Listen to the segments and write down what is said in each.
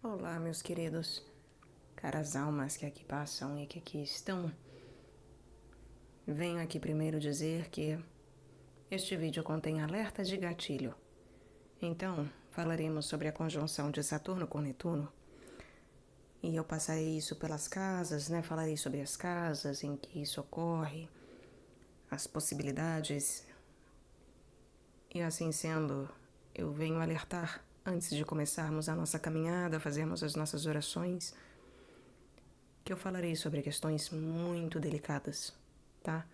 Olá, meus queridos, caras almas que aqui passam e que aqui estão. Venho aqui primeiro dizer que este vídeo contém alerta de gatilho. Então, falaremos sobre a conjunção de Saturno com Netuno. E eu passarei isso pelas casas, Falarei sobre as casas em que isso ocorre, as possibilidades. E assim sendo, eu venho alertar, antes de começarmos a nossa caminhada, fazermos as nossas orações, que eu falarei sobre questões muito delicadas, tá?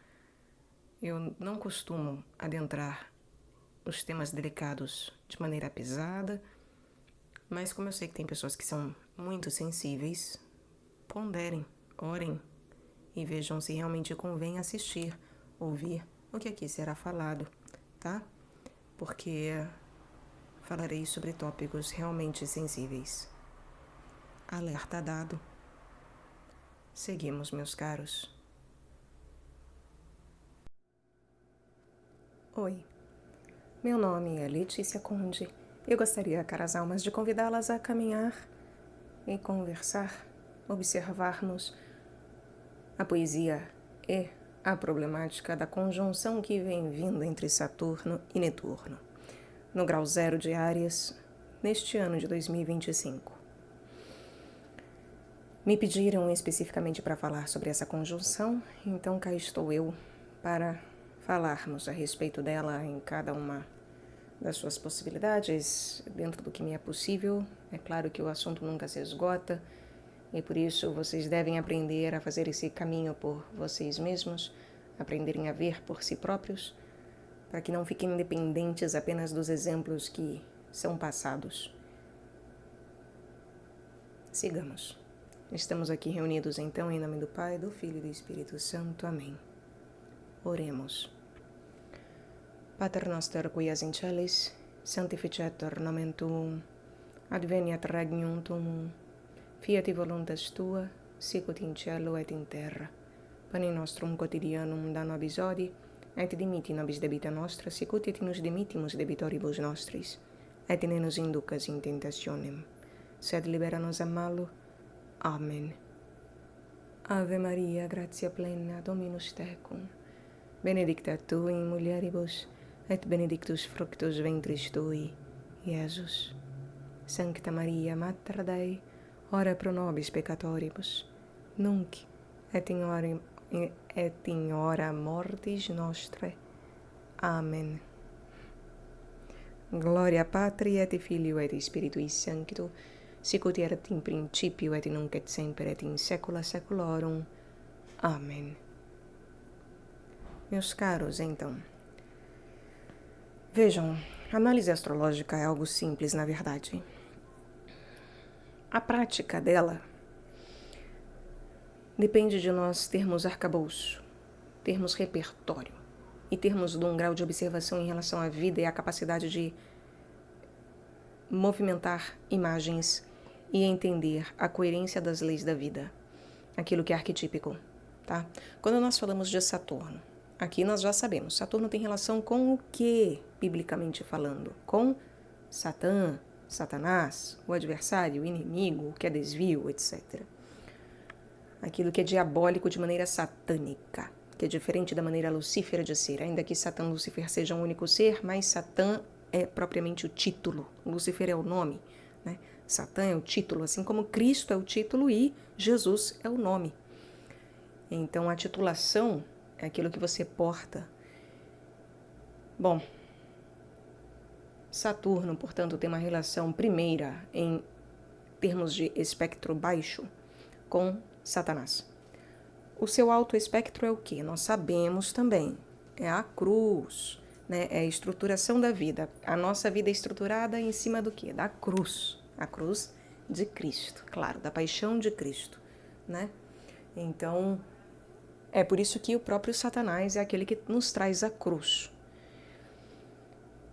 Eu não costumo adentrar os temas delicados de maneira pesada, mas como eu sei que tem pessoas que são muito sensíveis, ponderem, orem e vejam se realmente convém assistir, ouvir o que aqui será falado, tá? Porque falarei sobre tópicos realmente sensíveis. Alerta dado. Seguimos, meus caros. Oi, meu nome é Letícia Conde. Eu gostaria, caras almas, de convidá-las a caminhar e conversar, observarmos a poesia e a problemática da conjunção que vem vindo entre Saturno e Netuno, no grau 0 de Áries, neste ano de 2025. Me pediram especificamente para falar sobre essa conjunção, então cá estou eu para falarmos a respeito dela em cada uma das suas possibilidades, dentro do que me é possível. É claro que o assunto nunca se esgota e por isso vocês devem aprender a fazer esse caminho por vocês mesmos, aprenderem a ver por si próprios, para que não fiquem dependentes apenas dos exemplos que são passados. Sigamos. Estamos aqui reunidos então em nome do Pai, do Filho e do Espírito Santo. Amém. Oremos. Pater noster qui es in celis, sanctificetur nomen tuum, adveniat regnum tuum, fiat voluntas tua, sicut in cielo et in terra. Panem nostrum quotidianum da nobis hodie, et dimitti nobis debita nostra, sicut et nos dimittimus debitoribus nostris, et ne nos inducas in tentationem, sed libera nos a malo. Amen. Ave Maria, gratia plena, Dominus tecum, benedicta tu in mulieribus, et benedictus fructus ventris tui, Iesus. Sancta Maria, Mater Dei, ora pro nobis peccatoribus, nunc et in hora mortis nostrae. Amen. Gloria Patri et Filio et Spiritui Sancto, sicut erat in principio et nunc et semper et in saecula saeculorum. Amen. Meus caros, então, vejam, a análise astrológica é algo simples, na verdade. A prática dela depende de nós termos arcabouço, termos repertório e termos um grau de observação em relação à vida e a capacidade de movimentar imagens e entender a coerência das leis da vida, aquilo que é arquetípico, tá? Quando nós falamos de Saturno, aqui nós já sabemos, Saturno tem relação com o que, biblicamente falando? Com Satã, Satanás, o adversário, o inimigo, o que é desvio, etc. Aquilo que é diabólico de maneira satânica, que é diferente da maneira lucífera de ser, ainda que Satã e Lúcifer sejam um único ser, mas Satã é propriamente o título, Lúcifer é o nome, né? Satã é o título, assim como Cristo é o título e Jesus é o nome. Então, a titulação é aquilo que você porta. Bom, Saturno, portanto, tem uma relação primeira em termos de espectro baixo com Satanás. O seu alto espectro é o quê? Nós sabemos também, é a cruz, né? É a estruturação da vida. A nossa vida é estruturada em cima do quê? Da cruz. A cruz de Cristo, claro, da paixão de Cristo, né? Então, é por isso que o próprio Satanás é aquele que nos traz a cruz.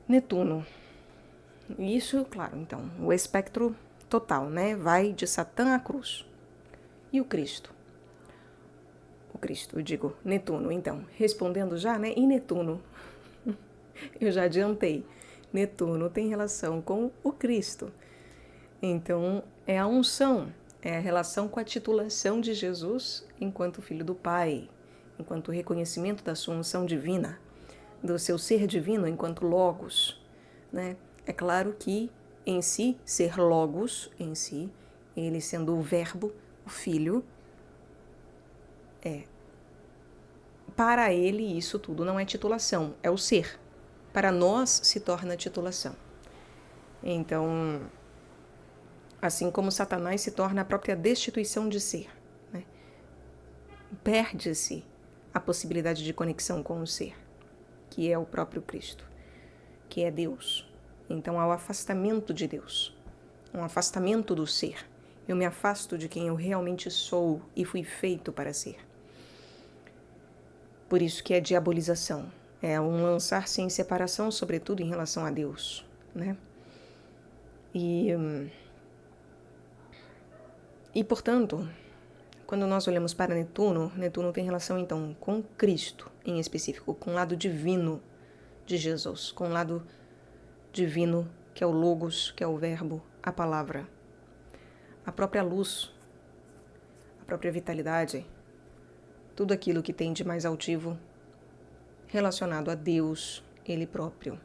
Netuno. Isso, claro, então, o espectro total, né? Vai de Satã à cruz. E o Cristo? O Cristo, eu digo, Netuno, então, respondendo já, né? E Netuno, eu já adiantei, Netuno tem relação com o Cristo. Então, é a unção, é a relação com a titulação de Jesus enquanto Filho do Pai, enquanto reconhecimento da sua unção divina, do seu ser divino enquanto Logos, né? É claro que, em si, ser Logos, em si, ele sendo o Verbo, o Filho, para ele isso tudo não é titulação, é o ser. Para nós se torna titulação. Então, assim como Satanás se torna a própria destituição de ser, né? Perde-se a possibilidade de conexão com o ser, que é o próprio Cristo, que é Deus. Então há o afastamento de Deus, um afastamento do ser. Eu me afasto de quem eu realmente sou e fui feito para ser. Por isso que é diabolização, é um lançar-se em separação, sobretudo em relação a Deus, né? E portanto, quando nós olhamos para Netuno, Netuno tem relação então com Cristo, em específico, com o lado divino de Jesus, com o lado divino que é o Logos, que é o Verbo, a Palavra, a própria luz, a própria vitalidade, tudo aquilo que tem de mais altivo relacionado a Deus, Ele próprio,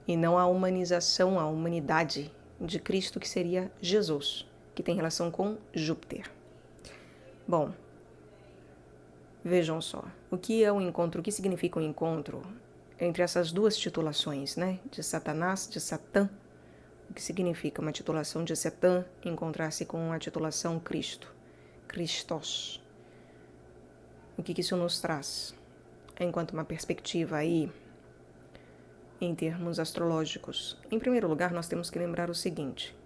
e não a humanização, a humanidade de Cristo, que seria Jesus, que tem relação com Júpiter. Bom, vejam só, o que é um encontro, o que significa um encontro entre essas duas titulações, né? De Satanás, de Satã, o que significa uma titulação de Satã encontrar-se com a titulação Cristo, Christos. O que isso nos traz? Enquanto uma perspectiva aí, em termos astrológicos. Em primeiro lugar, nós temos que lembrar o seguinte: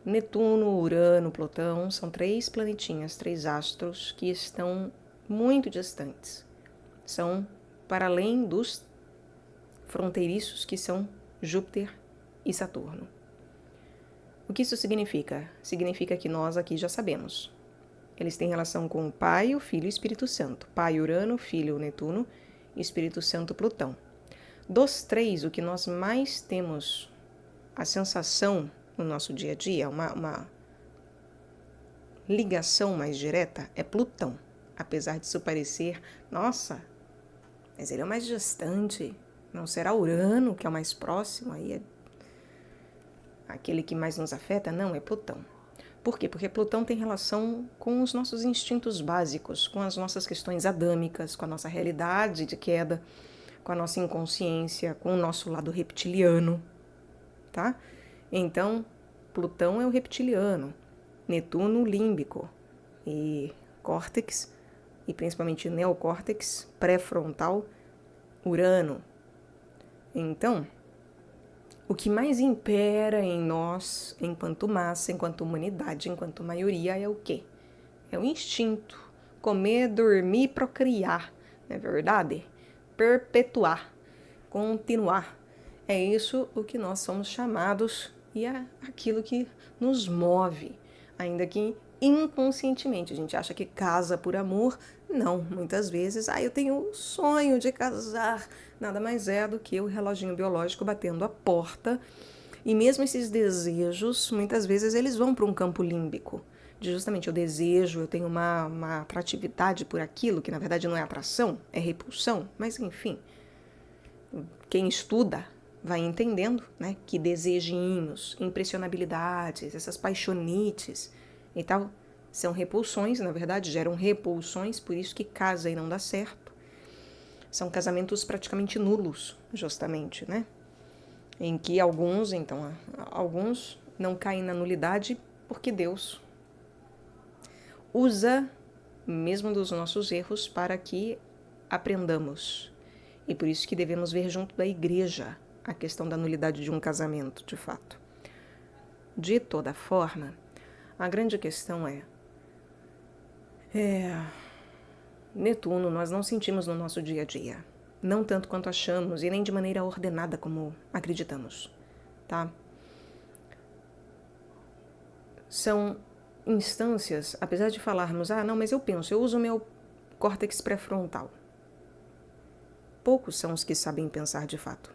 Netuno, Urano, Plutão são 3 planetinhas, 3 astros que estão muito distantes. São para além dos fronteiriços que são Júpiter e Saturno. O que isso significa? Significa que nós aqui já sabemos. Eles têm relação com o Pai, o Filho e o Espírito Santo. Pai, Urano, Filho, Netuno e Espírito Santo, Plutão. Dos 3, o que nós mais temos a sensação no nosso dia a dia, uma ligação mais direta, é Plutão. Apesar disso parecer, nossa, mas ele é o mais distante. Não será Urano, que é o mais próximo, aí é aquele que mais nos afeta? Não, é Plutão. Por quê? Porque Plutão tem relação com os nossos instintos básicos, com as nossas questões adâmicas, com a nossa realidade de queda, com a nossa inconsciência, com o nosso lado reptiliano, tá? Então, Plutão é o reptiliano, Netuno o límbico, e córtex, e principalmente neocórtex, pré-frontal, Urano. Então, o que mais impera em nós, enquanto massa, enquanto humanidade, enquanto maioria, é o quê? É o instinto. Comer, dormir, procriar, não é verdade? Perpetuar, continuar. É isso o que nós somos chamados e é aquilo que nos move, ainda que inconscientemente. A gente acha que casa por amor. Não, muitas vezes, eu tenho o sonho de casar. Nada mais é do que o reloginho biológico batendo a porta. E mesmo esses desejos, muitas vezes, eles vão para um campo límbico. De justamente eu desejo, eu tenho uma atratividade por aquilo, que na verdade não é atração, é repulsão. Mas enfim, quem estuda vai entendendo, né, que desejinhos, impressionabilidades, essas paixonites e tal, são repulsões, na verdade geram repulsões, por isso que casa e não dá certo. São casamentos praticamente nulos, justamente, né? Em que alguns não caem na nulidade porque Deus usa mesmo dos nossos erros para que aprendamos. E por isso que devemos ver junto da igreja a questão da nulidade de um casamento, de fato. De toda forma, a grande questão Netuno nós não sentimos no nosso dia a dia. Não tanto quanto achamos e nem de maneira ordenada como acreditamos, tá? São instâncias, apesar de falarmos, não, mas eu uso o meu córtex pré-frontal. Poucos são os que sabem pensar de fato.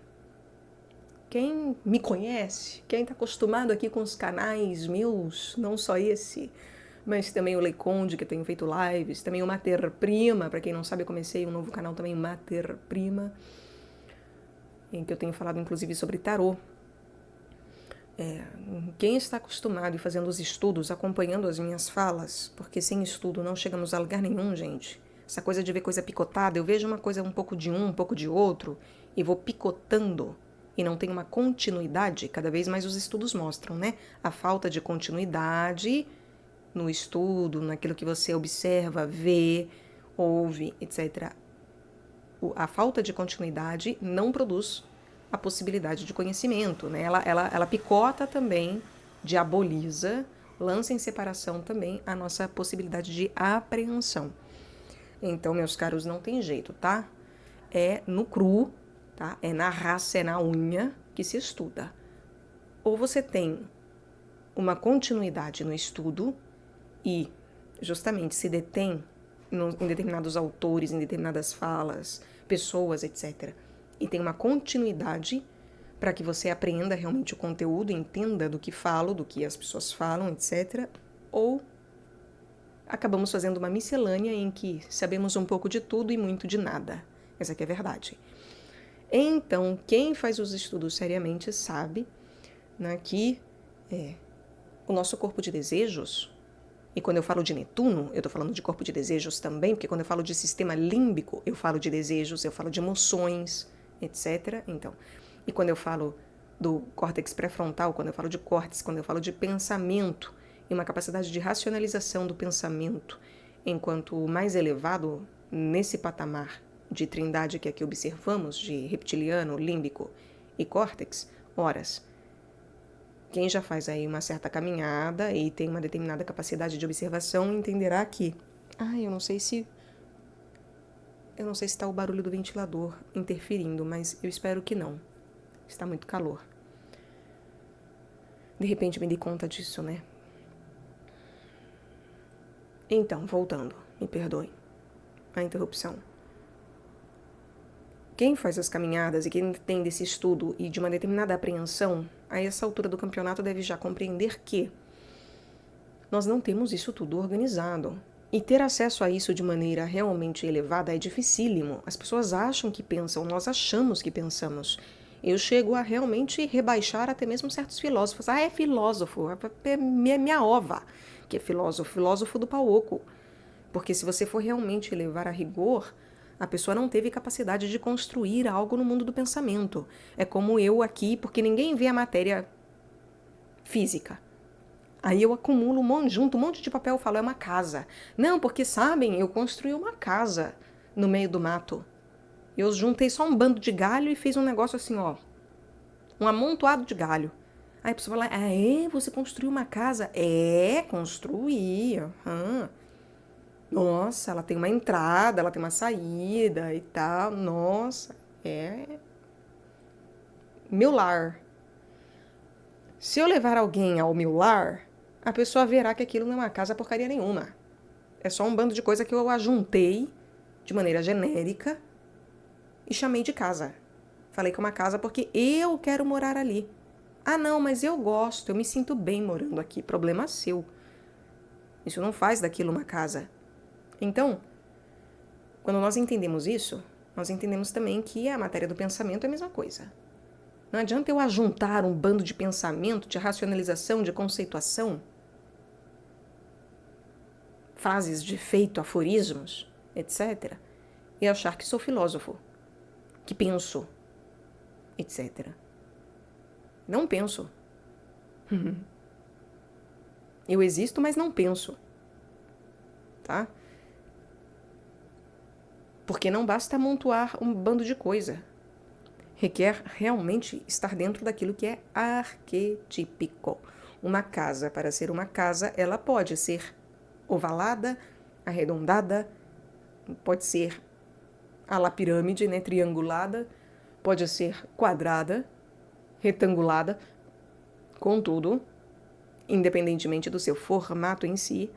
Quem me conhece, quem está acostumado aqui com os canais meus, não só esse, mas também o Lei Conde, que eu tenho feito lives, também o Mater Prima, para quem não sabe, eu comecei um novo canal também, Mater Prima, em que eu tenho falado inclusive sobre tarô. Quem está acostumado e fazendo os estudos, acompanhando as minhas falas, porque sem estudo não chegamos a lugar nenhum, gente. Essa coisa de ver coisa picotada, eu vejo uma coisa um pouco de um pouco de outro, e vou picotando, e não tem uma continuidade, cada vez mais os estudos mostram, né? A falta de continuidade no estudo, naquilo que você observa, vê, ouve, etc. A falta de continuidade não produz a possibilidade de conhecimento, né? Ela picota também, diaboliza, lança em separação também a nossa possibilidade de apreensão. Então, meus caros, não tem jeito, tá? É no cru, tá? É na raça, é na unha que se estuda. Ou você tem uma continuidade no estudo e justamente se detém em determinados autores, em determinadas falas, pessoas, etc. E tem uma continuidade para que você apreenda realmente o conteúdo, entenda do que falo, do que as pessoas falam, etc. Ou acabamos fazendo uma miscelânea em que sabemos um pouco de tudo e muito de nada. Essa aqui é a verdade. Então, quem faz os estudos seriamente sabe, né, que o nosso corpo de desejos, e quando eu falo de Netuno, eu estou falando de corpo de desejos também, porque quando eu falo de sistema límbico, eu falo de desejos, eu falo de emoções, etc. Então, e quando eu falo do córtex pré-frontal, quando eu falo de córtex, quando eu falo de pensamento, e uma capacidade de racionalização do pensamento, enquanto o mais elevado nesse patamar de trindade que aqui observamos, de reptiliano, límbico e córtex, horas. Quem já faz aí uma certa caminhada e tem uma determinada capacidade de observação entenderá que... eu não sei se está o barulho do ventilador interferindo, mas eu espero que não. Está muito calor. De repente me dei conta disso, né? Então, voltando, me perdoe a interrupção. Quem faz as caminhadas e quem tem desse estudo e de uma determinada apreensão, a essa altura do campeonato deve já compreender que nós não temos isso tudo organizado. E ter acesso a isso de maneira realmente elevada é dificílimo. As pessoas acham que pensam, nós achamos que pensamos. Eu chego a realmente rebaixar até mesmo certos filósofos. É filósofo, é minha ova, que é filósofo do pau oco. Porque se você for realmente levar a rigor, a pessoa não teve capacidade de construir algo no mundo do pensamento. É como eu aqui, porque ninguém vê a matéria física. Aí eu acumulo junto um monte de papel e falo, é uma casa. Não, porque sabem, eu construí uma casa no meio do mato. Eu juntei só um bando de galho e fiz um negócio assim, ó. Um amontoado de galho. Aí a pessoa fala, você construiu uma casa? Construí. Nossa, ela tem uma entrada, ela tem uma saída e tal. Nossa, é meu lar. Se eu levar alguém ao meu lar, a pessoa verá que aquilo não é uma casa porcaria nenhuma. É só um bando de coisa que eu ajuntei de maneira genérica e chamei de casa. Falei que é uma casa porque eu quero morar ali. Não, mas eu gosto, eu me sinto bem morando aqui. Problema seu. Isso não faz daquilo uma casa. Então, quando nós entendemos isso, nós entendemos também que a matéria do pensamento é a mesma coisa. Não adianta eu ajuntar um bando de pensamento, de racionalização, de conceituação, frases de efeito, aforismos, etc., e achar que sou filósofo, que penso, etc. Não penso. Eu existo, mas não penso. Tá? Porque não basta amontoar um bando de coisa. Requer realmente estar dentro daquilo que é arquetípico. Uma casa, para ser uma casa, ela pode ser ovalada, arredondada, pode ser à la pirâmide, né, triangulada, pode ser quadrada, retangulada. Contudo, independentemente do seu formato em si,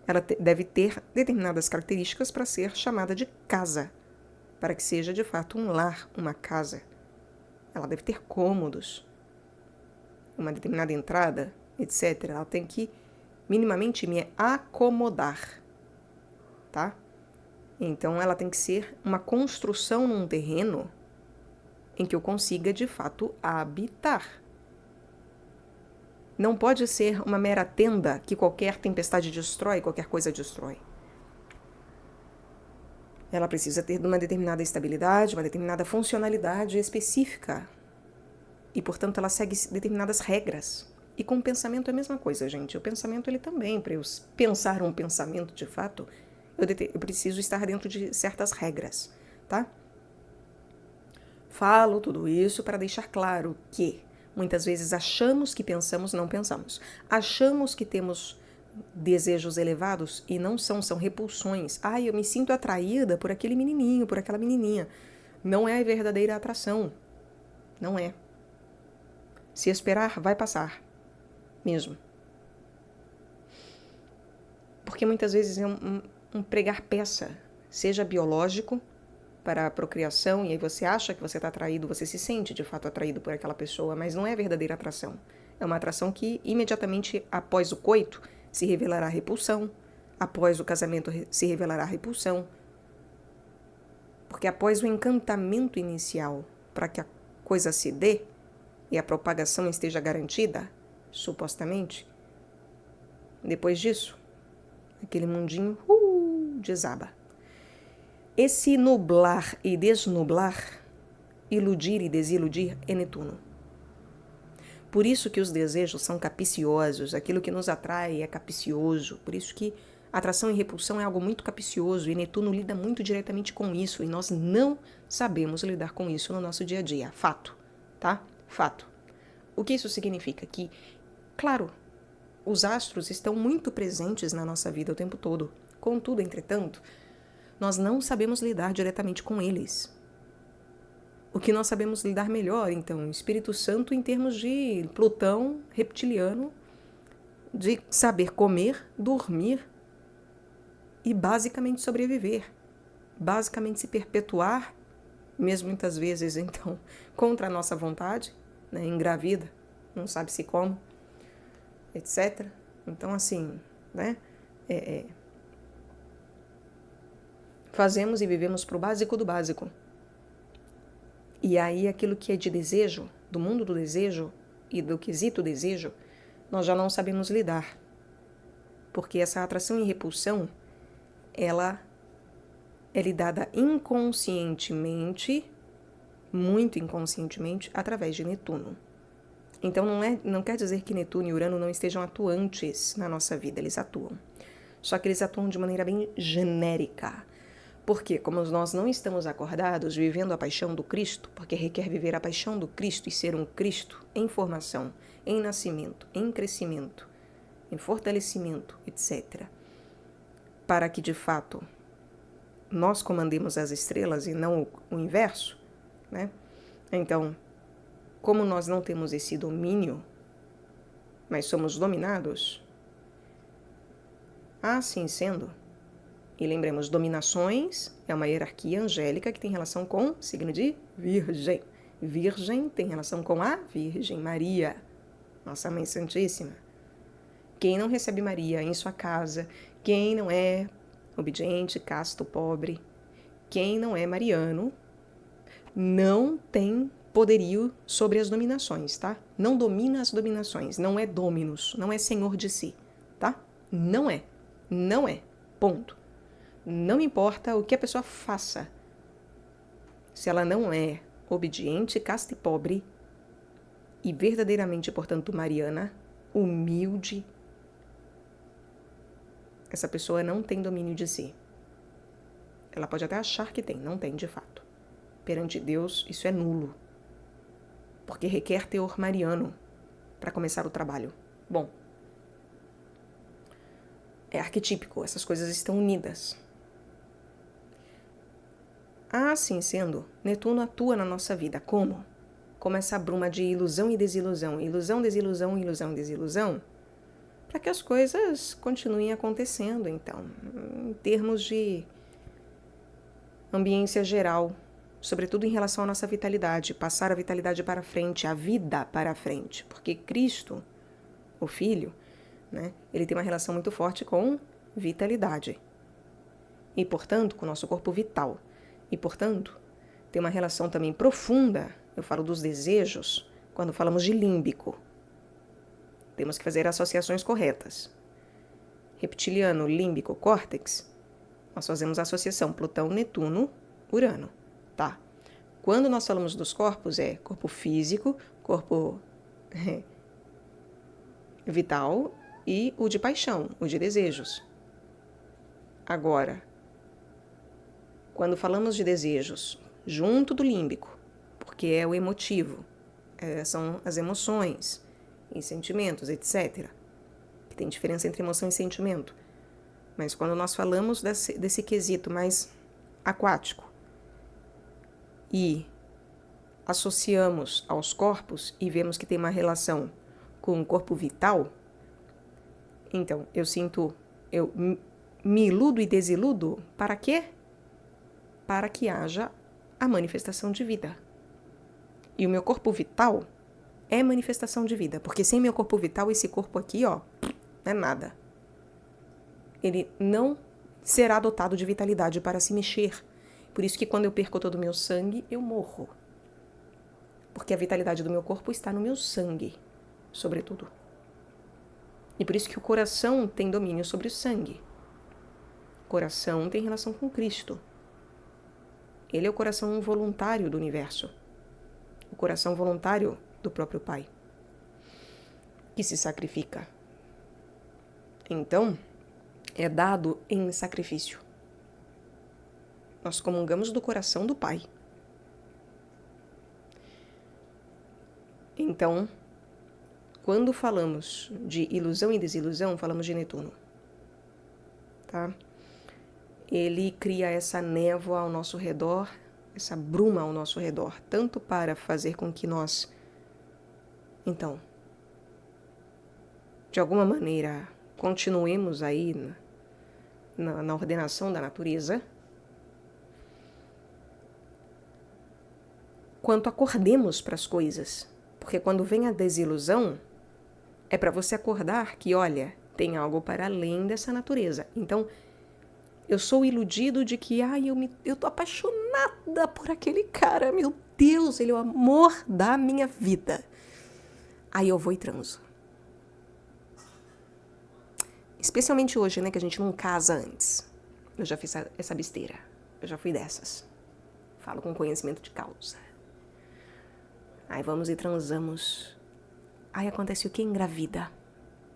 ela deve ter determinadas características para ser chamada de casa, para que seja de fato um lar, uma casa. ela deve ter cômodos, uma determinada entrada, etc. Ela tem que minimamente me acomodar, tá? Então ela tem que ser uma construção num terreno em que eu consiga de fato habitar. Não pode ser uma mera tenda que qualquer tempestade destrói, qualquer coisa destrói. Ela precisa ter uma determinada estabilidade, uma determinada funcionalidade específica. E, portanto, ela segue determinadas regras. E com o pensamento é a mesma coisa, gente. O pensamento, ele também, para eu pensar um pensamento de fato, eu preciso estar dentro de certas regras, tá? Falo tudo isso para deixar claro que muitas vezes achamos que pensamos, não pensamos. Achamos que temos desejos elevados e não são repulsões. Eu me sinto atraída por aquele menininho, por aquela menininha. Não é a verdadeira atração. Não é. Se esperar, vai passar. Mesmo. Porque muitas vezes é um pregar peça, seja biológico, para a procriação, e aí você acha que você está atraído, você se sente de fato atraído por aquela pessoa, mas não é verdadeira atração. É uma atração que imediatamente após o coito se revelará repulsão, após o casamento se revelará repulsão, porque após o encantamento inicial, para que a coisa se dê e a propagação esteja garantida, supostamente, depois disso, aquele mundinho desaba. Esse nublar e desnublar, iludir e desiludir é Netuno. Por isso que os desejos são capiciosos, aquilo que nos atrai é capicioso, por isso que atração e repulsão é algo muito capicioso e Netuno lida muito diretamente com isso e nós não sabemos lidar com isso no nosso dia a dia. Fato, tá? Fato. O que isso significa? Que, claro, os astros estão muito presentes na nossa vida o tempo todo. Contudo, entretanto, nós não sabemos lidar diretamente com eles. O que nós sabemos lidar melhor, então, Espírito Santo em termos de Plutão reptiliano, de saber comer, dormir e basicamente sobreviver. Basicamente se perpetuar, mesmo muitas vezes, então, contra a nossa vontade, né, engravida, não sabe-se como, etc. Então, assim, né, fazemos e vivemos para o básico do básico. E aí aquilo que é de desejo, do mundo do desejo e do quesito desejo, nós já não sabemos lidar. Porque essa atração e repulsão, ela é lidada inconscientemente, muito inconscientemente, através de Netuno. Então não quer dizer que Netuno e Urano não estejam atuantes na nossa vida, eles atuam. Só que eles atuam de maneira bem genérica. Porque, como nós não estamos acordados vivendo a paixão do Cristo, porque requer viver a paixão do Cristo e ser um Cristo em formação, em nascimento, em crescimento, em fortalecimento, etc. Para que, de fato, nós comandemos as estrelas e não o inverso, né? Então, como nós não temos esse domínio, mas somos dominados, assim sendo, e lembremos, dominações é uma hierarquia angélica que tem relação com o signo de Virgem. Virgem tem relação com a Virgem Maria, nossa Mãe Santíssima. Quem não recebe Maria em sua casa, quem não é obediente, casto, pobre, quem não é mariano, não tem poderio sobre as dominações, tá? Não domina as dominações, não é dominus, não é senhor de si, tá? Não é, ponto. Não importa o que a pessoa faça. Se ela não é obediente, casta e pobre, e verdadeiramente, portanto, mariana, humilde, essa pessoa não tem domínio de si. Ela pode até achar que tem, não tem de fato. Perante Deus, isso é nulo. Porque requer teor mariano para começar o trabalho. Bom, é arquetípico, essas coisas estão unidas. Assim sendo, Netuno atua na nossa vida. Como? Como essa bruma de ilusão e desilusão. Ilusão, desilusão, ilusão, desilusão. Para que as coisas continuem acontecendo, então. Em termos de ambiência geral, sobretudo em relação à nossa vitalidade, passar a vitalidade para frente, a vida para frente, porque Cristo, o Filho, né, ele tem uma relação muito forte com vitalidade e, portanto, com o nosso corpo vital e, portanto, tem uma relação também profunda, eu falo dos desejos, quando falamos de límbico. Temos que fazer associações corretas. Reptiliano, límbico, córtex, nós fazemos a associação Plutão, Netuno, Urano, tá? Quando nós falamos dos corpos, é corpo físico, corpo vital e o de paixão, o de desejos. Agora, quando falamos de desejos junto do límbico, porque é o emotivo, são as emoções e sentimentos, etc., que tem diferença entre emoção e sentimento. Mas quando nós falamos desse quesito mais aquático e associamos aos corpos e vemos que tem uma relação com o corpo vital, então eu me iludo e desiludo para quê? Para que haja a manifestação de vida. E o meu corpo vital é manifestação de vida, porque sem meu corpo vital, esse corpo aqui, ó, não é nada. Ele não será dotado de vitalidade para se mexer. Por isso que quando eu perco todo o meu sangue, eu morro. Porque a vitalidade do meu corpo está no meu sangue, sobretudo. E por isso que o coração tem domínio sobre o sangue. O coração tem relação com Cristo. Ele é o coração voluntário do universo. O coração voluntário do próprio Pai, que se sacrifica. Então, é dado em sacrifício. Nós comungamos do coração do Pai. Então, quando falamos de ilusão e desilusão, falamos de Netuno. Tá? Ele cria essa névoa ao nosso redor, essa bruma ao nosso redor, tanto para fazer com que nós, então, de alguma maneira, continuemos aí na ordenação da natureza, quanto acordemos para as coisas. Porque quando vem a desilusão, é para você acordar que, olha, tem algo para além dessa natureza. Então, eu sou iludido de que, eu tô apaixonada por aquele cara, meu Deus, ele é o amor da minha vida. Aí eu vou e transo. Especialmente hoje, né, que a gente não casa antes. Eu já fiz essa besteira. Eu já fui dessas. Falo com conhecimento de causa. Aí vamos e transamos. Aí acontece o que? Engravida.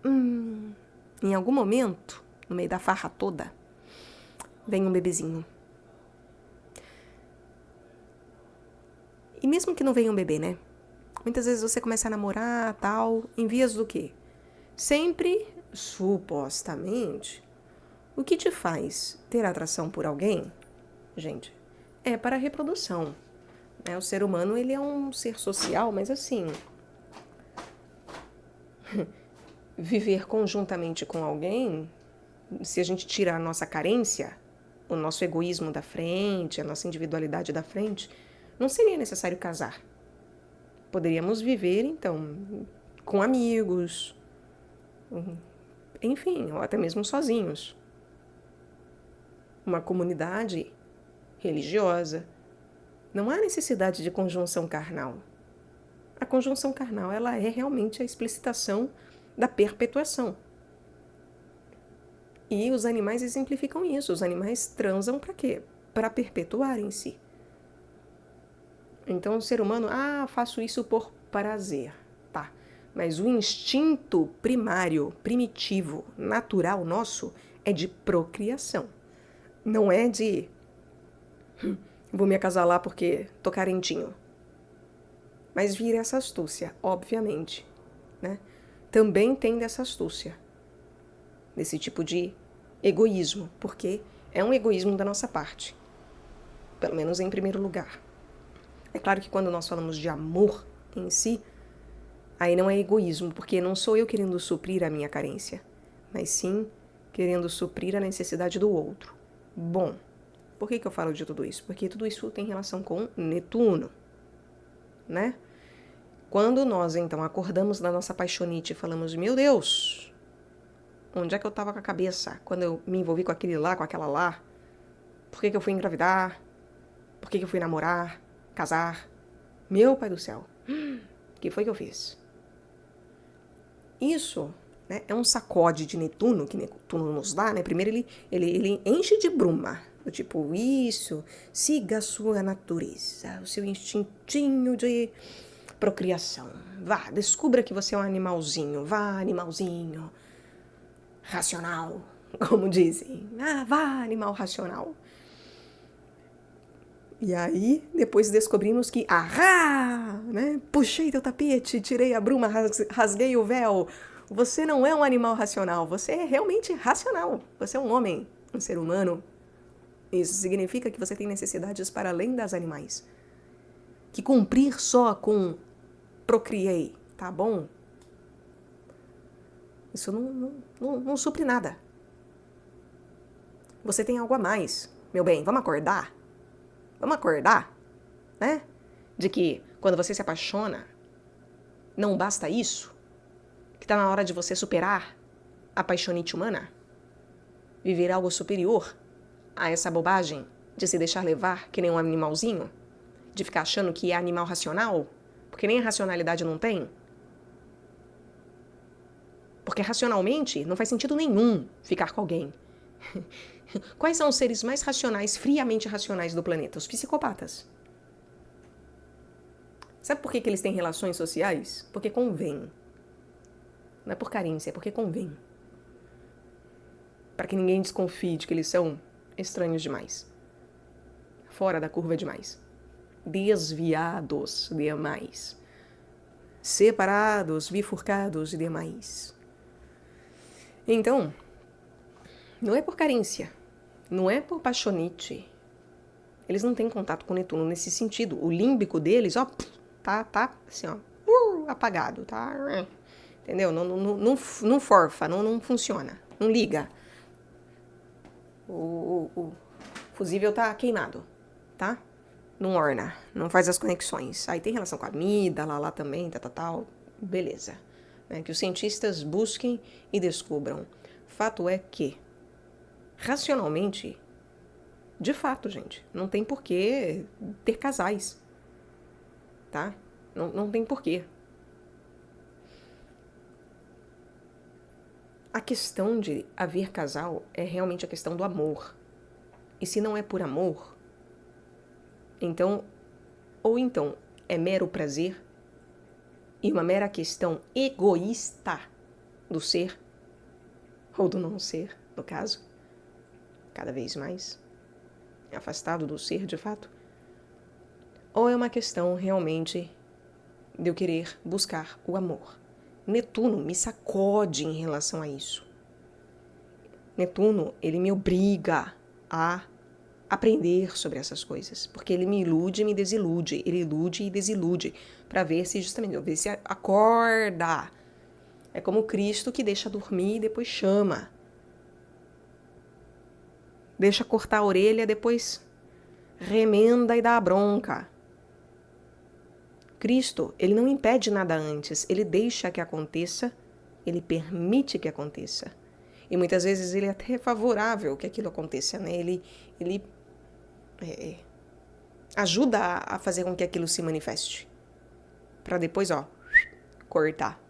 Em algum momento, no meio da farra toda, vem um bebezinho. E mesmo que não venha um bebê, né? Muitas vezes você começa a namorar, tal, em vias do quê? Sempre, supostamente, o que te faz ter atração por alguém, gente, é para a reprodução. O ser humano, ele é um ser social, mas assim, viver conjuntamente com alguém, se a gente tirar a nossa carência, o nosso egoísmo da frente, a nossa individualidade da frente, não seria necessário casar. Poderíamos viver, então, com amigos, enfim, ou até mesmo sozinhos. Uma comunidade religiosa. Não há necessidade de conjunção carnal. A conjunção carnal, ela é realmente a explicitação da perpetuação. E os animais exemplificam isso. Os animais transam para quê? Para perpetuarem-se. Então o ser humano, faço isso por prazer. Tá. Mas o instinto primário, primitivo, natural nosso é de procriação. Não é de vou me acasalar porque tô carentinho. Mas vira essa astúcia, obviamente, né? Também tem dessa astúcia, desse tipo de egoísmo, porque é um egoísmo da nossa parte, pelo menos em primeiro lugar. É claro que quando nós falamos de amor em si, aí não é egoísmo, porque não sou eu querendo suprir a minha carência, mas sim querendo suprir a necessidade do outro. Bom, Por que eu falo de tudo isso? Porque tudo isso tem relação com Netuno, né? Quando nós, então, acordamos da nossa paixonite e falamos, meu Deus, onde é que eu estava com a cabeça quando eu me envolvi com aquele lá, com aquela lá? Por que eu fui engravidar? Por que eu fui namorar, casar? Meu pai do céu, o que foi que eu fiz? Isso, né, é um sacode de Netuno, que Netuno nos dá, né? Primeiro ele enche de bruma, do tipo, isso, siga a sua natureza, o seu instintinho de procriação. Vá, descubra que você é um animalzinho, vá, animalzinho racional, como dizem. Ah, vá, animal racional. E aí, depois descobrimos que, né? Puxei teu tapete, tirei a bruma, rasguei o véu. Você não é um animal racional, você é realmente racional. Você é um homem, um ser humano. Isso significa que você tem necessidades para além das animais. Que cumprir só com procriei, tá bom? Isso não supre nada. Você tem algo a mais. Meu bem, vamos acordar? Vamos acordar, né? De que quando você se apaixona, não basta isso, que tá na hora de você superar a paixonite humana, viver algo superior a essa bobagem de se deixar levar que nem um animalzinho, de ficar achando que é animal racional, porque nem a racionalidade não tem. Porque racionalmente não faz sentido nenhum ficar com alguém. Quais são os seres mais racionais, friamente racionais do planeta? Os psicopatas. Sabe por que eles têm relações sociais? Porque convém. Não é por carência, é porque convém. Para que ninguém desconfie de que eles são estranhos demais. Fora da curva demais. Desviados demais. Separados, bifurcados demais. Então, não é por carência. Não é por paixonite. Eles não têm contato com Netuno nesse sentido. O límbico deles, ó, tá assim, ó, apagado, tá? Entendeu? Não forfa, não funciona, não liga. O fusível tá queimado, tá? Não orna, não faz as conexões. Aí tem relação com a amígdala lá também, tal, beleza. Né? Que os cientistas busquem e descubram. Fato é que, racionalmente, de fato, gente, não tem porquê ter casais, tá? Não tem porquê. A questão de haver casal é realmente a questão do amor. E se não é por amor, então, ou então é mero prazer e uma mera questão egoísta do ser, ou do não ser, no caso, cada vez mais afastado do ser de fato, ou é uma questão realmente de eu querer buscar o amor. Netuno me sacode em relação a isso. Netuno, ele me obriga a aprender sobre essas coisas, porque ele me ilude e me desilude, ele ilude e desilude, para ver se justamente, ver se acorda. É como Cristo que deixa dormir e depois chama. Deixa cortar a orelha, depois remenda e dá a bronca. Cristo, ele não impede nada antes, ele deixa que aconteça, ele permite que aconteça. E muitas vezes ele é até favorável que aquilo aconteça, né? Ele ajuda a fazer com que aquilo se manifeste. Para depois, ó, cortar.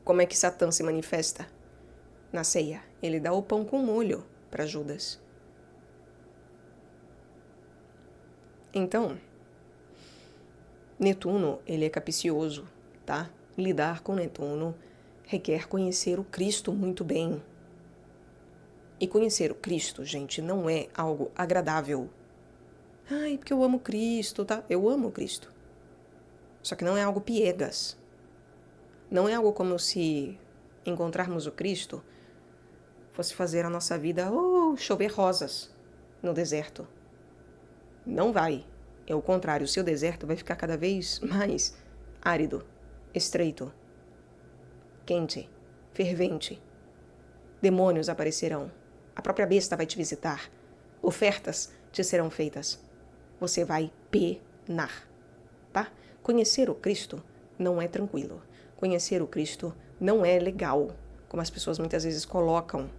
Como é que Satã se manifesta? Na ceia. Ele dá o pão com molho para Judas. Então, Netuno, ele é capcioso, tá? Lidar com Netuno requer conhecer o Cristo muito bem. E conhecer o Cristo, gente, não é algo agradável. Ai, porque eu amo Cristo, tá? Eu amo Cristo. Só que não é algo piegas. Não é algo como se encontrarmos o Cristo fosse fazer a nossa vida chover rosas no deserto. Não vai. É o contrário, o seu deserto vai ficar cada vez mais árido, estreito, quente, fervente. Demônios aparecerão. A própria besta vai te visitar. ofertas te serão feitas. Você vai penar, tá? Conhecer o Cristo não é tranquilo. Conhecer o Cristo não é legal, como as pessoas muitas vezes colocam.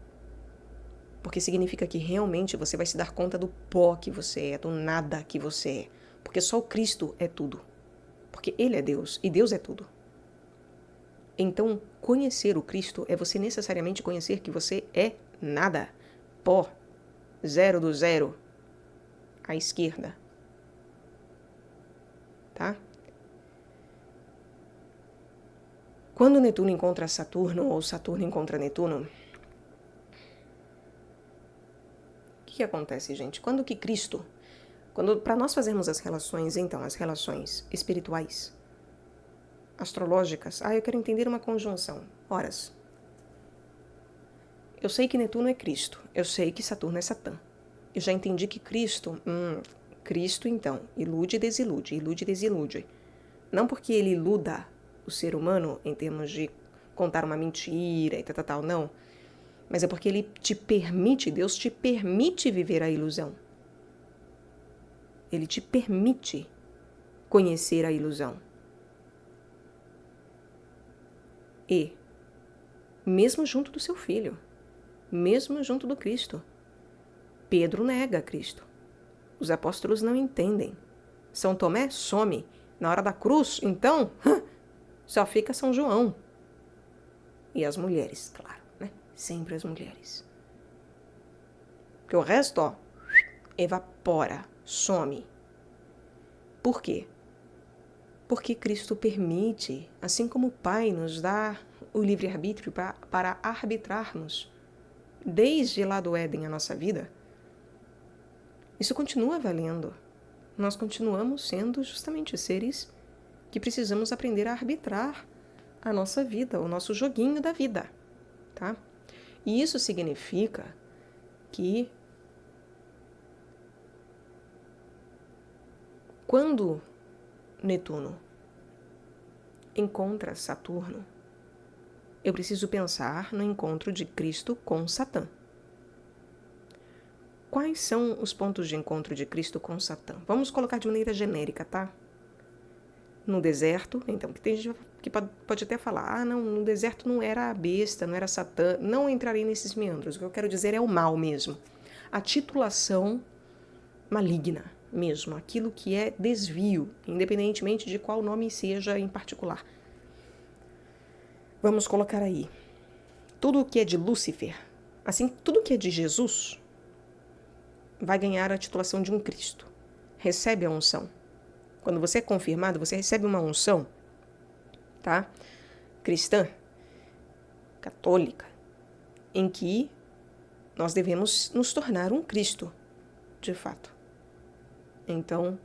Porque significa que realmente você vai se dar conta do pó que você é, do nada que você é. Porque só o Cristo é tudo. Porque Ele é Deus e Deus é tudo. Então, conhecer o Cristo é você necessariamente conhecer que você é nada. Pó. Zero do zero. À esquerda. Tá? Quando Netuno encontra Saturno ou Saturno encontra Netuno, o que acontece, gente? Quando para nós fazermos as relações, então, as relações espirituais, astrológicas, eu quero entender uma conjunção. Horas. Eu sei que Netuno é Cristo, eu sei que Saturno é Satã. Eu já entendi que Cristo, então, ilude e desilude, ilude e desilude. Não porque ele iluda o ser humano em termos de contar uma mentira e tal, não. Mas é porque ele te permite, Deus te permite viver a ilusão. Ele te permite conhecer a ilusão. E, mesmo junto do seu filho, mesmo junto do Cristo, Pedro nega Cristo. Os apóstolos não entendem. São Tomé some. Na hora da cruz, então, só fica São João. E as mulheres, claro, né? Sempre as mulheres. Porque o resto, evapora, some. Por quê? Porque Cristo permite, assim como o Pai nos dá o livre-arbítrio para arbitrarmos, desde lá do Éden a nossa vida, isso continua valendo. Nós continuamos sendo justamente seres que precisamos aprender a arbitrar a nossa vida, o nosso joguinho da vida, tá? E isso significa que quando Netuno encontra Saturno, eu preciso pensar no encontro de Cristo com Satã. Quais são os pontos de encontro de Cristo com Satã? Vamos colocar de maneira genérica, tá? No deserto, então, que tem gente que pode até falar, não, no deserto não era a besta, não era Satã, não entrarei nesses meandros. O que eu quero dizer é o mal mesmo. A titulação maligna mesmo, aquilo que é desvio, independentemente de qual nome seja em particular. Vamos colocar aí. Tudo o que é de Lúcifer, assim, tudo que é de Jesus, vai ganhar a titulação de um Cristo. Recebe a unção. Quando você é confirmado, você recebe uma unção, tá? Cristã, católica, em que nós devemos nos tornar um Cristo, de fato. Então,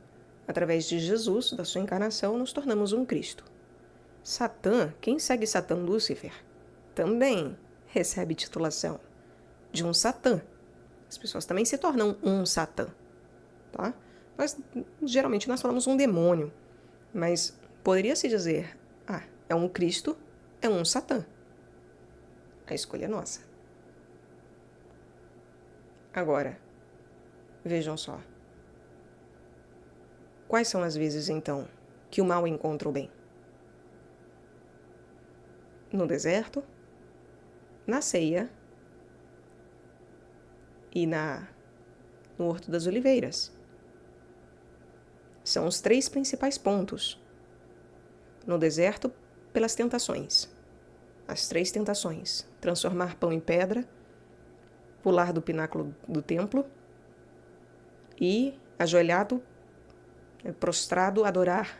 através de Jesus, da sua encarnação, nos tornamos um Cristo. Satã, quem segue Satã, Lúcifer, também recebe titulação de um Satã. As pessoas também se tornam um Satã, tá? Mas, geralmente, nós falamos um demônio, mas poderia-se dizer, é um Cristo, é um Satã. A escolha é nossa. Agora, vejam só. Quais são as vezes, então, que o mal encontra o bem? No deserto, na ceia e no Horto das Oliveiras. São os 3 principais pontos. No deserto, pelas tentações. As 3 tentações. Transformar pão em pedra, pular do pináculo do templo e, ajoelhado, prostrado, adorar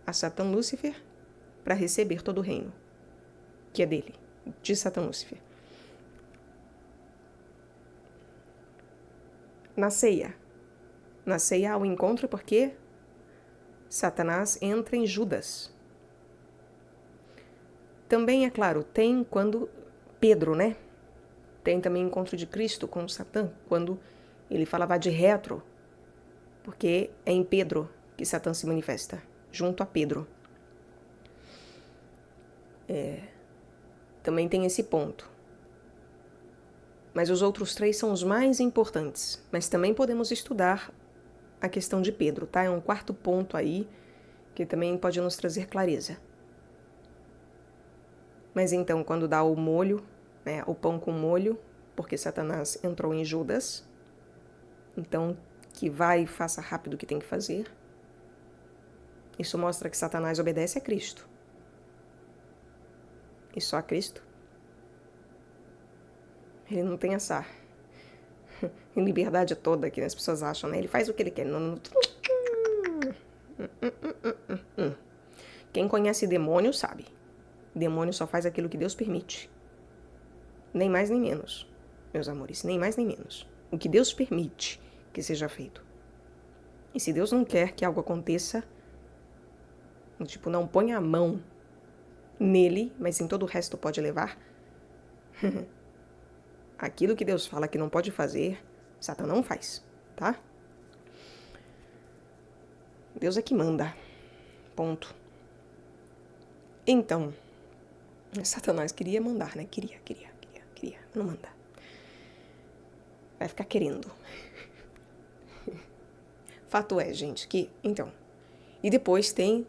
a Satã Lúcifer para receber todo o reino, que é dele, de Satã Lúcifer. Na ceia há o encontro porque Satanás entra em Judas. Também, é claro, tem quando Pedro, né? Tem também o encontro de Cristo com Satã, quando ele falava de retro, porque é em Pedro que Satã se manifesta, junto a Pedro. Também tem esse ponto. Mas os outros 3 são os mais importantes. Mas também podemos estudar a questão de Pedro, tá? É um quarto ponto aí que também pode nos trazer clareza. Mas então, quando dá o molho, né, o pão com molho, porque Satanás entrou em Judas, então que vai e faça rápido o que tem que fazer. Isso mostra que Satanás obedece a Cristo. E só a Cristo. Ele não tem essa liberdade toda que as pessoas acham, né? Ele faz o que ele quer. Quem conhece demônio sabe. Demônio só faz aquilo que Deus permite. Nem mais nem menos, meus amores. Nem mais nem menos. O que Deus permite que seja feito. E se Deus não quer que algo aconteça, tipo, não ponha a mão nele, mas em todo o resto pode levar, aquilo que Deus fala que não pode fazer, Satanás não faz, tá? Deus é que manda. Ponto. Então, Satanás queria mandar, né? Queria. Não manda. Vai ficar querendo. Fato é, gente, que... Então... E depois tem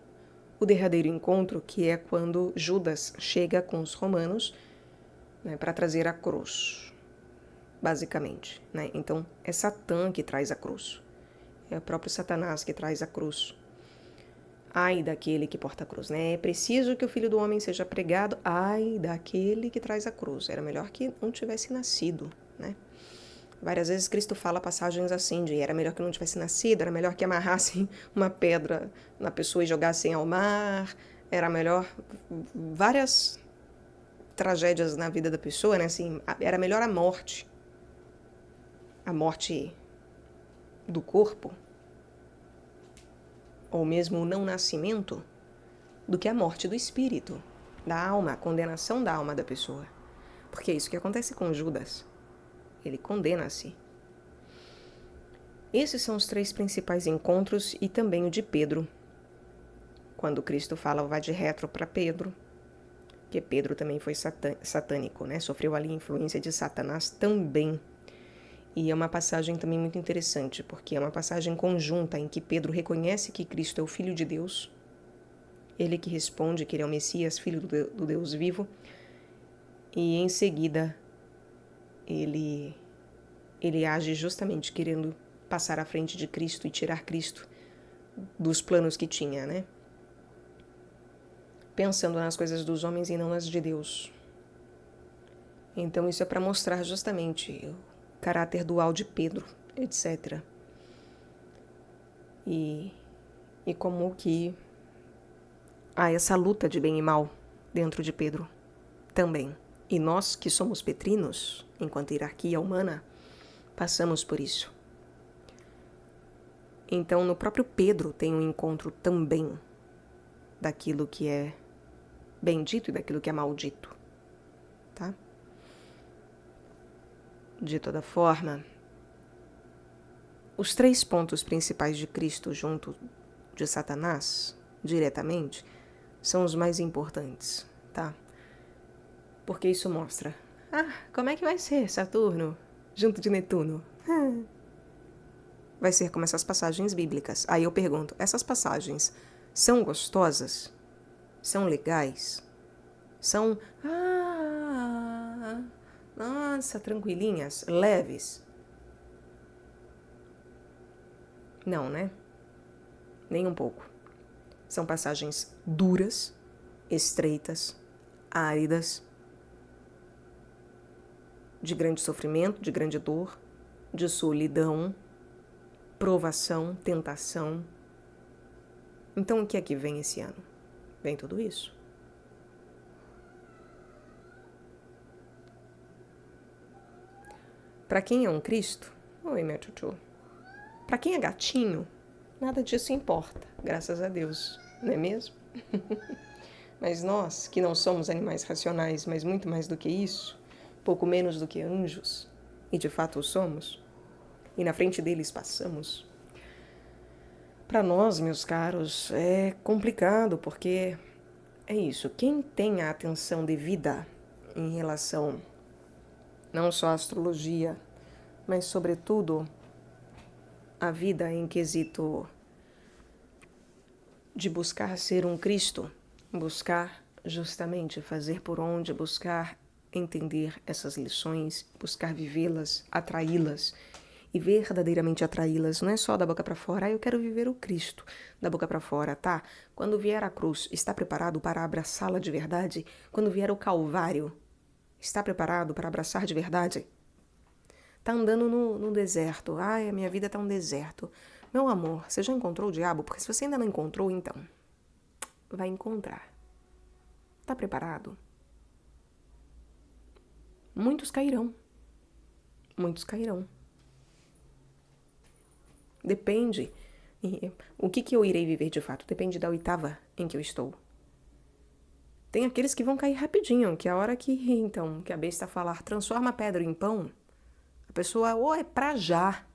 o derradeiro encontro, que é quando Judas chega com os romanos, né, para trazer a cruz, basicamente, né? Então, é Satã que traz a cruz. É o próprio Satanás que traz a cruz. Ai daquele que porta a cruz, né? É preciso que o Filho do Homem seja pregado. Ai daquele que traz a cruz. Era melhor que não tivesse nascido, né? Várias vezes Cristo fala passagens assim, de era melhor que não tivesse nascido, era melhor que amarrassem uma pedra na pessoa e jogassem ao mar, era melhor... Várias tragédias na vida da pessoa, né? Assim, era melhor a morte do corpo, ou mesmo o não nascimento, do que a morte do espírito, da alma, a condenação da alma da pessoa. Porque é isso que acontece com Judas. Ele condena-se. Esses são os 3 principais encontros e também o de Pedro. Quando Cristo fala, vai de retro para Pedro, que Pedro também foi satânico, né? Sofreu ali a influência de Satanás também. E é uma passagem também muito interessante, porque é uma passagem conjunta em que Pedro reconhece que Cristo é o Filho de Deus, ele que responde que ele é o Messias, Filho do Deus vivo, e em seguida ele age justamente querendo passar à frente de Cristo e tirar Cristo dos planos que tinha, né? Pensando nas coisas dos homens e não nas de Deus. Então isso é para mostrar justamente o caráter dual de Pedro, etc. E como que há essa luta de bem e mal dentro de Pedro também. E nós que somos petrinos, enquanto hierarquia humana, passamos por isso. Então, no próprio Pedro tem um encontro também daquilo que é bendito e daquilo que é maldito, tá? De toda forma, os 3 pontos principais de Cristo junto de Satanás, diretamente, são os mais importantes, tá? Porque isso mostra, como é que vai ser Saturno junto de Netuno? Vai ser como essas passagens bíblicas. Aí eu pergunto, essas passagens são gostosas? São legais? São, nossa, tranquilinhas, leves? Não, né? Nem um pouco. São passagens duras, estreitas, áridas, de grande sofrimento, de grande dor, de solidão, provação, tentação. Então, o que é que vem esse ano? Vem tudo isso. Para quem é um Cristo, oi, minha chuchu. Para quem é gatinho, nada disso importa, graças a Deus, não é mesmo? Mas nós, que não somos animais racionais, mas muito mais do que isso, pouco menos do que anjos, e de fato o somos, e na frente deles passamos, para nós, meus caros, é complicado, porque é isso, quem tem a atenção devida em relação não só a astrologia, mas sobretudo a vida em quesito de buscar ser um Cristo, buscar justamente fazer por onde, buscar entender essas lições, buscar vivê-las, atraí-las e verdadeiramente atraí-las. Não é só da boca para fora, eu quero viver o Cristo da boca para fora, tá? Quando vier a cruz, está preparado para abraçá-la de verdade? Quando vier o Calvário, está preparado para abraçar de verdade? Tá andando no deserto. Ai, a minha vida tá um deserto. Meu amor, você já encontrou o diabo? Porque se você ainda não encontrou, então, vai encontrar. Tá preparado? Muitos cairão. Muitos cairão. Depende. O que eu irei viver de fato? Depende da oitava em que eu estou. Tem aqueles que vão cair rapidinho, que a hora que, então, que a besta falar transforma a pedra em pão, a pessoa, ou é pra já.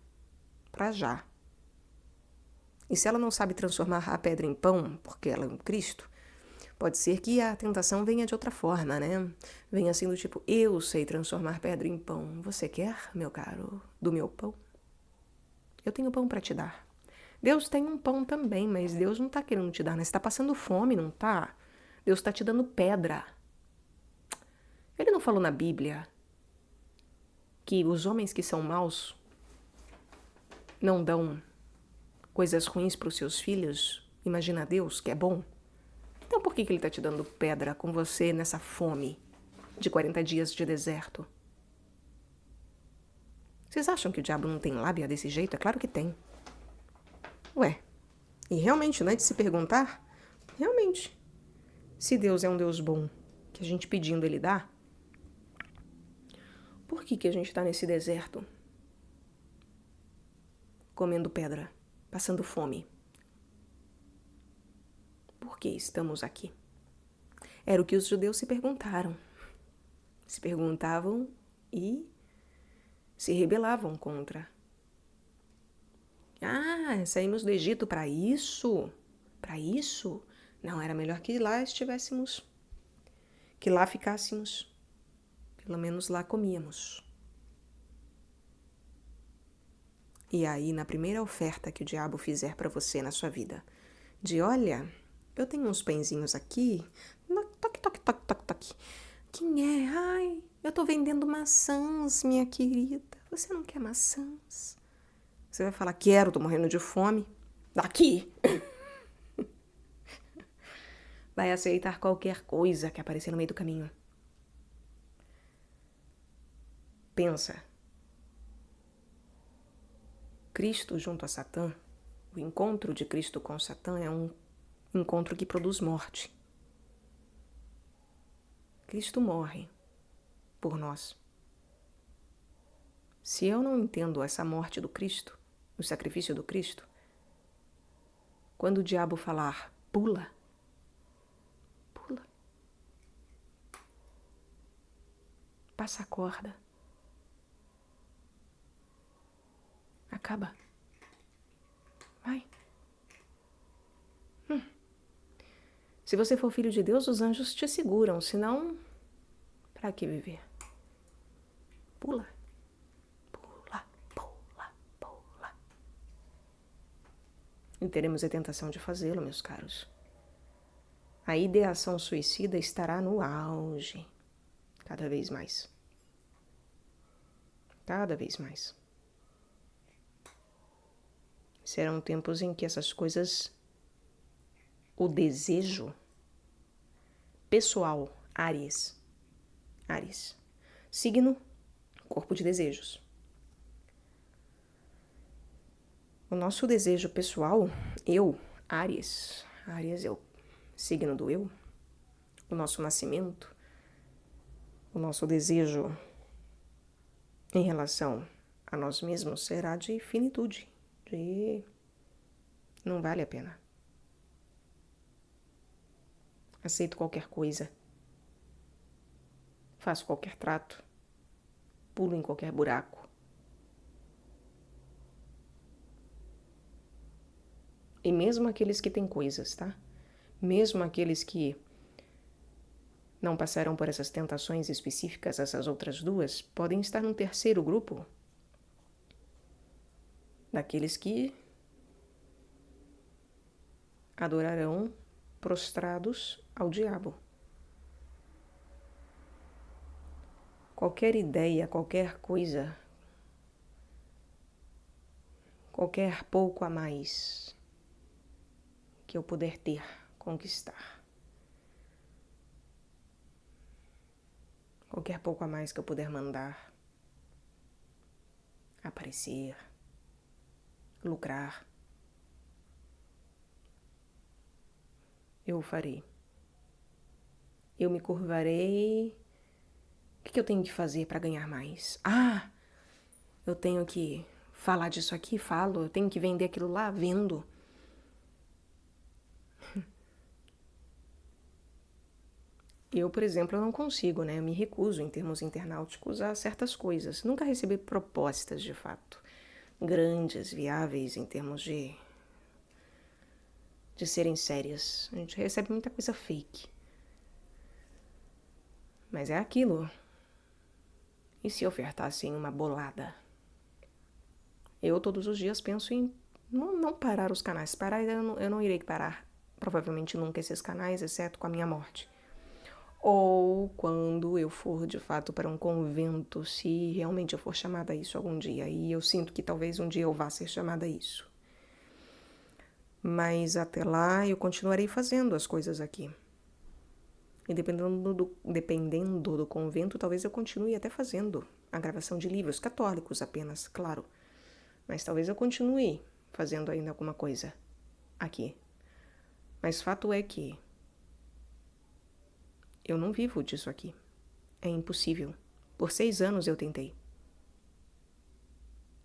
Pra já. E se ela não sabe transformar a pedra em pão, porque ela é um Cristo, pode ser que a tentação venha de outra forma, né? Venha assim do tipo, eu sei transformar pedra em pão. Você quer, meu caro, do meu pão? Eu tenho pão para te dar. Deus tem um pão também, mas Deus não está querendo te dar, né? Você está passando fome, não tá? Deus está te dando pedra. Ele não falou na Bíblia que os homens que são maus não dão coisas ruins para os seus filhos? Imagina Deus, que é bom. Então por que ele está te dando pedra com você nessa fome de 40 dias de deserto? Vocês acham que o diabo não tem lábia desse jeito? É claro que tem. Ué, e realmente, não é de se perguntar? Realmente, se Deus é um Deus bom, que a gente pedindo ele dá, por que a gente está nesse deserto? Comendo pedra, passando fome. Por que estamos aqui? Era o que os judeus se perguntaram. Se perguntavam e se rebelavam contra. Ah, saímos do Egito para isso? Para isso? Não, era melhor que lá estivéssemos. Que lá ficássemos. Pelo menos lá comíamos. E aí, na primeira oferta que o diabo fizer para você na sua vida, de olha, eu tenho uns pãezinhos aqui, toque, toque, toque, toque, toque. Quem é? Ai, eu tô vendendo maçãs, minha querida. Você não quer maçãs? Você vai falar, quero, tô morrendo de fome. Daqui! Vai aceitar qualquer coisa que aparecer no meio do caminho. Pensa. Cristo junto a Satã, o encontro de Cristo com Satã é um encontro que produz morte. Cristo morre por nós. Se eu não entendo essa morte do Cristo, o sacrifício do Cristo, quando o diabo falar, pula, pula. Passa a corda. Acaba. Vai. Se você for filho de Deus, os anjos te seguram, senão, para que viver? Pula. Pula, pula, pula. E teremos a tentação de fazê-lo, meus caros. A ideação suicida estará no auge. Cada vez mais. Cada vez mais. Serão tempos em que essas coisas, o desejo pessoal, Áries. Signo, corpo de desejos. O nosso desejo pessoal, eu, Áries é o signo do eu. O nosso nascimento, o nosso desejo em relação a nós mesmos será de finitude, de não vale a pena. Aceito qualquer coisa. Faço qualquer trato. Pulo em qualquer buraco. E mesmo aqueles que têm coisas, tá? Mesmo aqueles que não passaram por essas tentações específicas, essas outras duas, podem estar num terceiro grupo, daqueles que adorarão prostrados ao diabo. Qualquer ideia, qualquer coisa, qualquer pouco a mais que eu puder ter, conquistar, qualquer pouco a mais que eu puder mandar, aparecer, lucrar, eu o farei. Eu me curvarei. O que eu tenho que fazer para ganhar mais? Eu tenho que falar disso aqui, falo. Eu tenho que vender aquilo lá, vendo. Eu, por exemplo, eu não consigo, né? Eu me recuso, em termos internauticos, a certas coisas. Nunca recebi propostas, de fato, grandes, viáveis, em termos de serem sérias. A gente recebe muita coisa fake. Mas é aquilo. E se ofertassem uma bolada? Eu todos os dias penso em não parar os canais. Parar, eu não irei parar, provavelmente nunca, esses canais, exceto com a minha morte. Ou quando eu for de fato para um convento, se realmente eu for chamada a isso algum dia. E eu sinto que talvez um dia eu vá ser chamada a isso. Mas até lá eu continuarei fazendo as coisas aqui. E dependendo do convento, talvez eu continue até fazendo a gravação de livros católicos apenas, claro. Mas talvez eu continue fazendo ainda alguma coisa aqui. Mas fato é que eu não vivo disso aqui. É impossível. Por 6 anos eu tentei.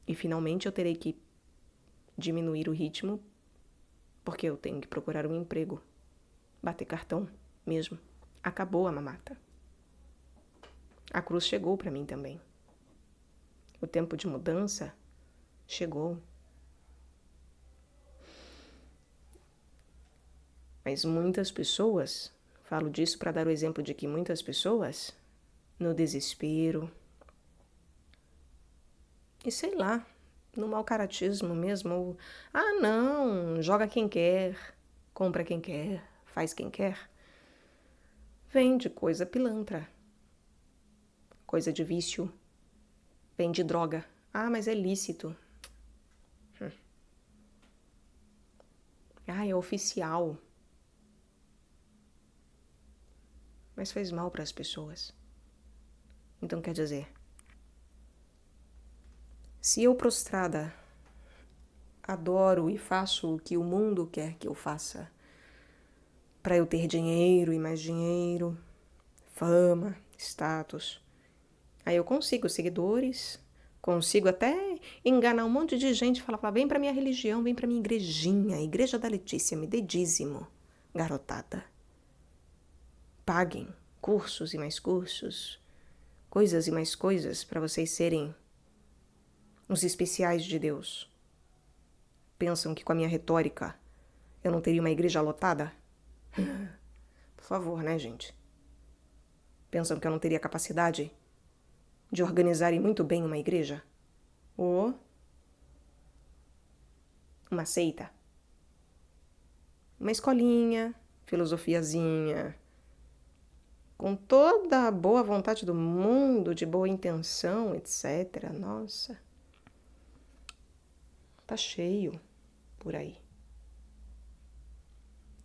E finalmente eu terei que diminuir o ritmo, porque eu tenho que procurar um emprego. Bater cartão mesmo. Acabou a mamata. A cruz chegou para mim também. O tempo de mudança chegou. Mas muitas pessoas, falo disso para dar o exemplo de que muitas pessoas, no desespero, e sei lá, no mau caratismo mesmo, não, joga quem quer, compra quem quer, faz quem quer, vende coisa pilantra, coisa de vício, vende droga. Mas é lícito. É oficial. Mas faz mal para as pessoas. Então quer dizer, se eu prostrada adoro e faço o que o mundo quer que eu faça, para eu ter dinheiro e mais dinheiro, fama, status, aí eu consigo seguidores, consigo até enganar um monte de gente, falar, vem para minha religião, vem para minha igrejinha, Igreja da Letícia, me dê dízimo, garotada. Paguem cursos e mais cursos, coisas e mais coisas para vocês serem os especiais de Deus. Pensam que com a minha retórica eu não teria uma igreja lotada? Por favor, né, gente? Pensam que eu não teria capacidade de organizar muito bem uma igreja? Ou uma seita? Uma escolinha, filosofiazinha, com toda a boa vontade do mundo, de boa intenção, etc. Nossa, tá cheio por aí.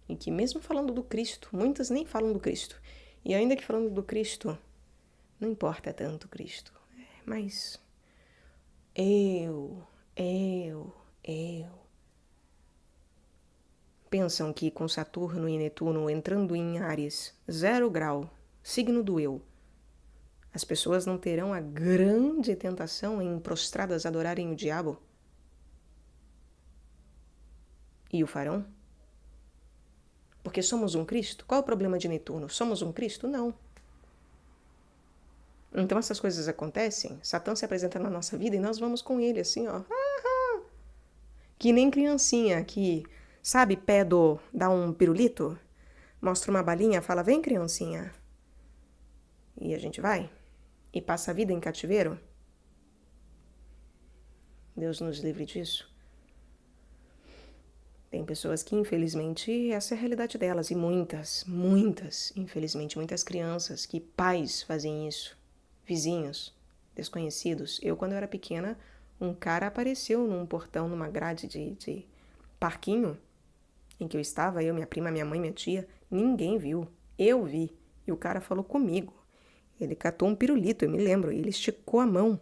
E que mesmo falando do Cristo, muitas nem falam do Cristo. E ainda que falando do Cristo, não importa tanto Cristo. Mas eu. Pensam que com Saturno e Netuno entrando em Áries, 0 grau, signo do eu, as pessoas não terão a grande tentação em prostradas adorarem o diabo? E o farão? Porque somos um Cristo? Qual é o problema de Netuno? Somos um Cristo? Não. Então essas coisas acontecem, Satã se apresenta na nossa vida e nós vamos com ele assim, ó. Que nem criancinha que, sabe, dá um pirulito, mostra uma balinha, fala, vem criancinha. E a gente vai e passa a vida em cativeiro? Deus nos livre disso. Tem pessoas que, infelizmente, essa é a realidade delas. E muitas, infelizmente, muitas crianças que pais fazem isso. Vizinhos, desconhecidos. Eu, quando eu era pequena, um cara apareceu num portão, numa grade de parquinho em que eu estava, eu, minha prima, minha mãe, minha tia. Ninguém viu. Eu vi. E o cara falou comigo. Ele catou um pirulito, eu me lembro. E ele esticou a mão.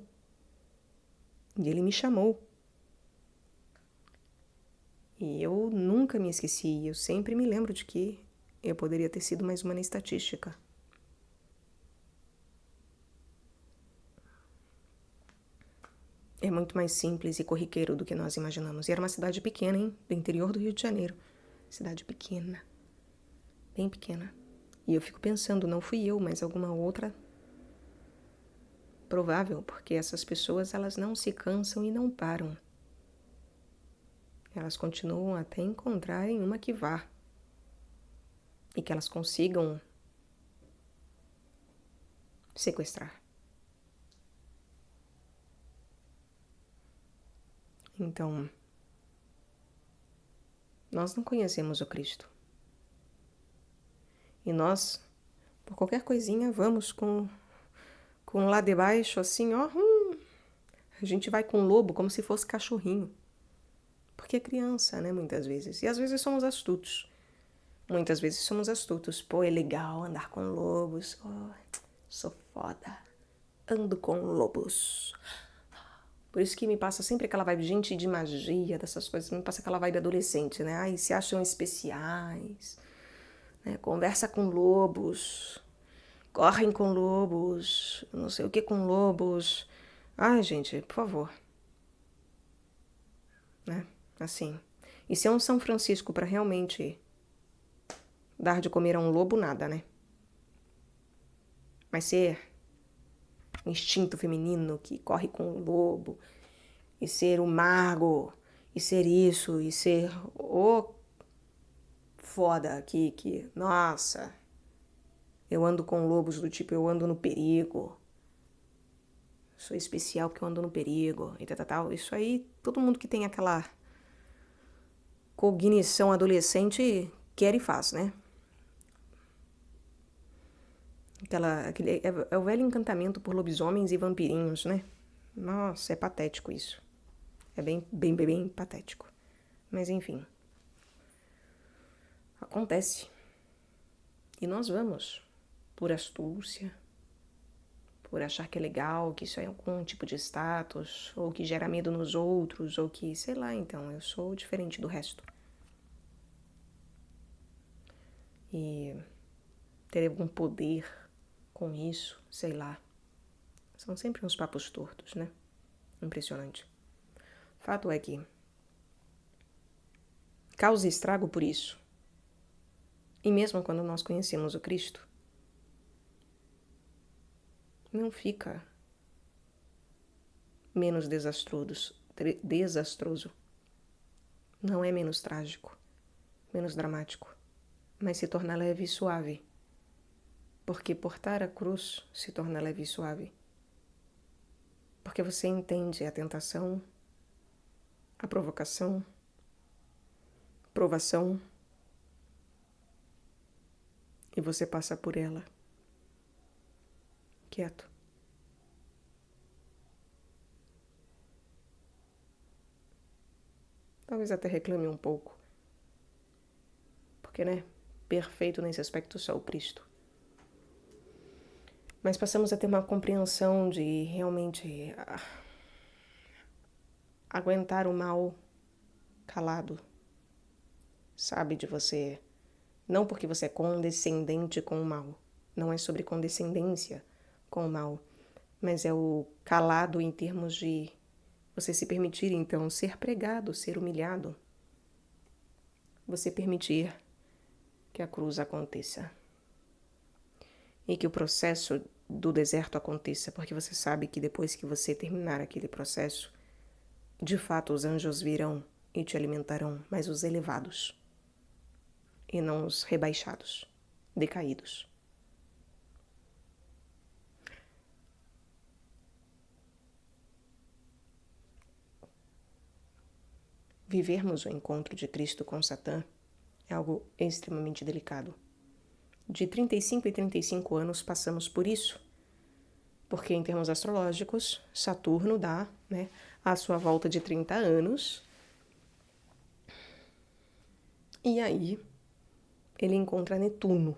E ele me chamou. E eu nunca me esqueci, eu sempre me lembro de que eu poderia ter sido mais uma na estatística. É muito mais simples e corriqueiro do que nós imaginamos. E era uma cidade pequena, hein? Do interior do Rio de Janeiro. Cidade pequena. Bem pequena. E eu fico pensando, não fui eu, mas alguma outra. Provável, porque essas pessoas, elas não se cansam e não param. Elas continuam até encontrarem uma que vá. E que elas consigam sequestrar. Então, nós não conhecemos o Cristo. E nós, por qualquer coisinha, vamos com lá de baixo, assim, ó. A gente vai com o lobo como se fosse cachorrinho. Porque é criança, né, muitas vezes. E às vezes somos astutos. Muitas vezes somos astutos. Pô, é legal andar com lobos. Oh, sou foda. Ando com lobos. Por isso que me passa sempre aquela vibe, gente, de magia, dessas coisas. Me passa aquela vibe adolescente, né? Ai, se acham especiais. Né? Conversa com lobos. Correm com lobos. Não sei o que com lobos. Ai, gente, por favor. Né? Assim. E se é um São Francisco para realmente dar de comer a um lobo, nada, né? Mas ser o instinto feminino que corre com o lobo, e ser o mago, e ser isso, e ser o foda que nossa, eu ando com lobos do tipo, eu ando no perigo. Sou especial porque eu ando no perigo, e tal. Isso aí, todo mundo que tem aquela cognição adolescente quer e faz, né? É o velho encantamento por lobisomens e vampirinhos, né? Nossa, é patético isso. É bem patético. Mas enfim. Acontece. E nós vamos. Por astúcia. Por achar que é legal, que isso é algum tipo de status. Ou que gera medo nos outros. Ou que, sei lá, então, eu sou diferente do resto. E ter algum poder com isso, sei lá. São sempre uns papos tortos, né? Impressionante. Fato é que causa estrago por isso. E mesmo quando nós conhecemos o Cristo, não fica menos desastroso. Não é menos trágico, menos dramático, mas se torna leve e suave. Porque portar a cruz se torna leve e suave. Porque você entende a tentação, a provocação, provação, e você passa por ela, quieto. Talvez até reclame um pouco. Porque, né? Perfeito nesse aspecto só o Cristo. Mas passamos a ter uma compreensão de realmente aguentar o mal calado. Sabe, de você. Não porque você é condescendente com o mal. Não é sobre condescendência com o mal. Mas é o calado em termos de você se permitir, então, ser pregado, ser humilhado. Você permitir que a cruz aconteça. E que o processo do deserto aconteça, porque você sabe que depois que você terminar aquele processo, de fato os anjos virão e te alimentarão, mas os elevados, e não os rebaixados, decaídos. vivermos o encontro de Cristo com Satã é algo extremamente delicado. De 35 em 35 anos passamos por isso, porque em termos astrológicos, Saturno dá, a sua volta de 30 anos, e aí ele encontra Netuno.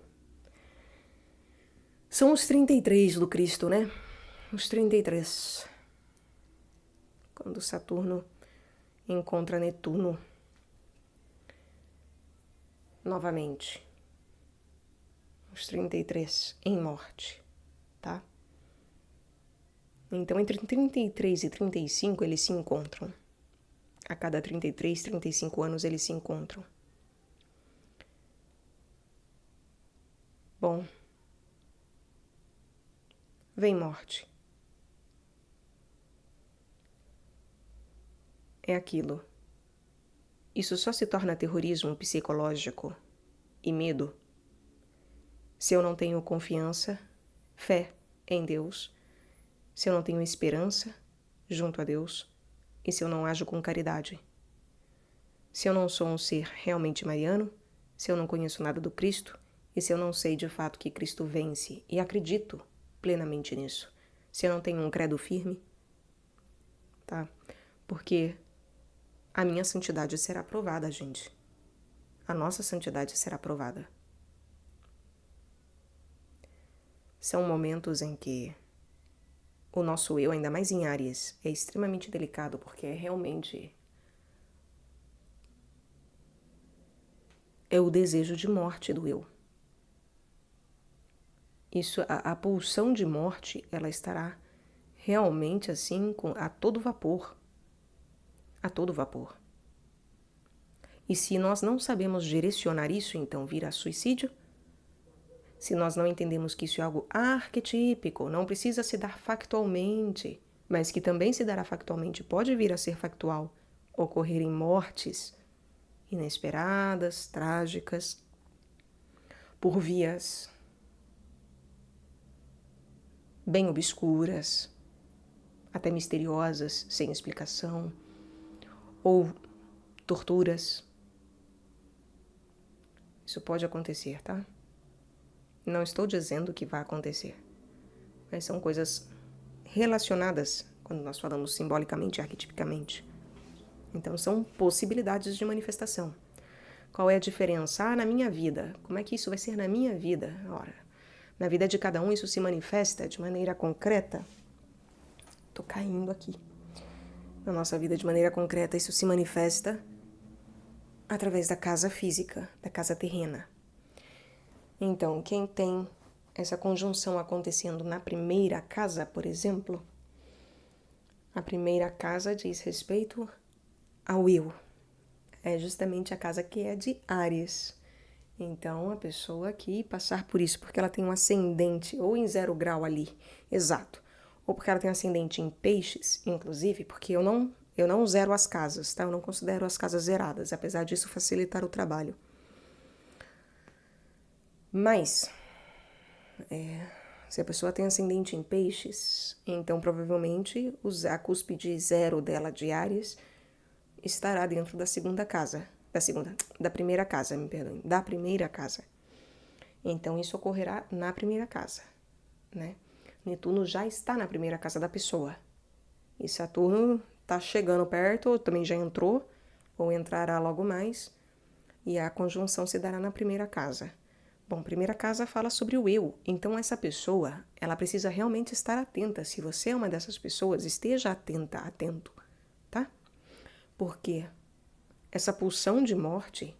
São os 33 do Cristo, né? Os 33. Quando Saturno encontra Netuno novamente. Os 33 em morte, tá? Então, entre 33 e 35 eles se encontram. A cada 33, 35 anos eles se encontram. Bom, vem morte. É aquilo. Isso só se torna terrorismo psicológico e medo se eu não tenho confiança, fé em Deus, se eu não tenho esperança junto a Deus e se eu não ajo com caridade. Se eu não sou um ser realmente mariano, se eu não conheço nada do Cristo e se eu não sei de fato que Cristo vence e acredito plenamente nisso, se eu não tenho um credo firme, tá? Porque a minha santidade será provada, gente. A nossa santidade será provada. São momentos em que o nosso eu, ainda mais em Áries, é extremamente delicado, porque é o desejo de morte do eu. Isso, a pulsão de morte, ela estará realmente assim, a todo vapor. A todo vapor. E se nós não sabemos direcionar isso, então virá suicídio. Se nós não entendemos que isso é algo arquetípico, não precisa se dar factualmente, mas que também se dará factualmente, pode vir a ser factual, ocorrerem mortes inesperadas, trágicas, por vias bem obscuras, até misteriosas, sem explicação, ou torturas. Isso pode acontecer, tá? Não estou dizendo que vai acontecer, mas são coisas relacionadas quando nós falamos simbolicamente e arquetipicamente. Então, são possibilidades de manifestação. Qual é a diferença? Na minha vida. Como é que isso vai ser na minha vida? Ora, na vida de cada um isso se manifesta de maneira concreta. Tô caindo aqui. Na nossa vida de maneira concreta isso se manifesta através da casa física, da casa terrena. Então, quem tem essa conjunção acontecendo na primeira casa, por exemplo, a primeira casa diz respeito ao eu. É justamente a casa que é de Áries. Então, a pessoa aqui passar por isso porque ela tem um ascendente ou em 0 grau ali, exato, ou porque ela tem um ascendente em peixes, inclusive, porque eu não zero as casas, tá? Eu não considero as casas zeradas, apesar disso facilitar o trabalho. Mas, se a pessoa tem ascendente em peixes, então provavelmente a cúspide 0 dela de Áries estará dentro da segunda casa, da primeira casa, me perdoem, da primeira casa. Então isso ocorrerá na primeira casa, né? Netuno já está na primeira casa da pessoa. E Saturno está chegando perto, ou também já entrou, ou entrará logo mais, e a conjunção se dará na primeira casa. Bom, primeira casa fala sobre o eu, então essa pessoa, ela precisa realmente estar atenta. Se você é uma dessas pessoas, esteja atento, tá? Porque essa pulsão de morte,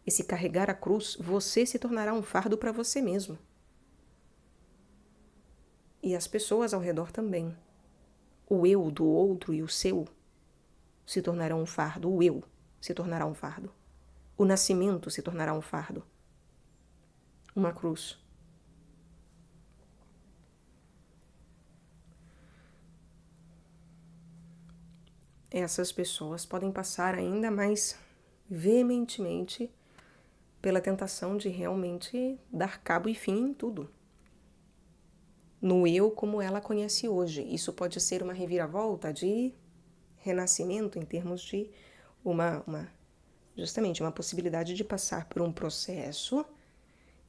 esse carregar a cruz, você se tornará um fardo para você mesmo. E as pessoas ao redor também. O eu do outro e o seu se tornarão um fardo. O eu se tornará um fardo. O nascimento se tornará um fardo. Uma cruz. Essas pessoas podem passar ainda mais veementemente pela tentação de realmente dar cabo e fim em tudo. No eu como ela conhece hoje. Isso pode ser uma reviravolta de renascimento em termos de justamente uma possibilidade de passar por um processo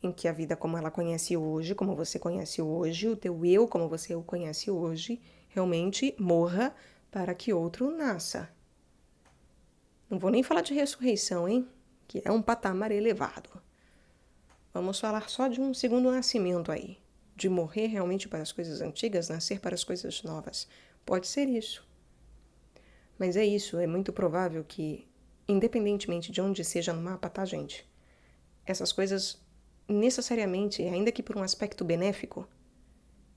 em que a vida como ela conhece hoje, como você conhece hoje, o teu eu como você o conhece hoje, realmente morra para que outro nasça. Não vou nem falar de ressurreição, hein? Que é um patamar elevado. Vamos falar só de um segundo nascimento aí. De morrer realmente para as coisas antigas, nascer para as coisas novas. Pode ser isso. Mas é isso, é muito provável que, independentemente de onde seja no mapa, tá, gente? Essas coisas, necessariamente, ainda que por um aspecto benéfico,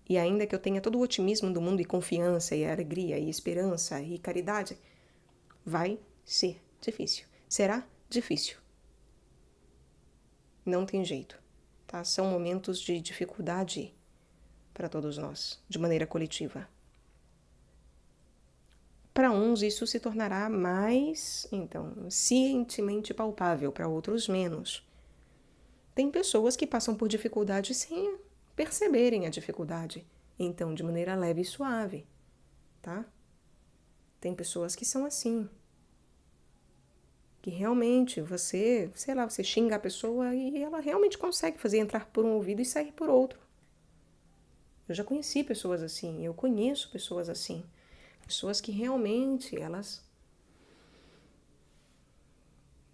e ainda que eu tenha todo o otimismo do mundo e confiança, e alegria, e esperança, e caridade, vai ser difícil. Será difícil. Não tem jeito, tá? São momentos de dificuldade para todos nós, de maneira coletiva. Para uns isso se tornará mais, então, cientemente palpável, para outros menos. Tem pessoas que passam por dificuldade sem perceberem a dificuldade, então de maneira leve e suave, tá? Tem pessoas que são assim, que realmente você, sei lá, você xinga a pessoa e ela realmente consegue fazer entrar por um ouvido e sair por outro. Eu já conheci pessoas assim, eu conheço pessoas assim. Pessoas que realmente, elas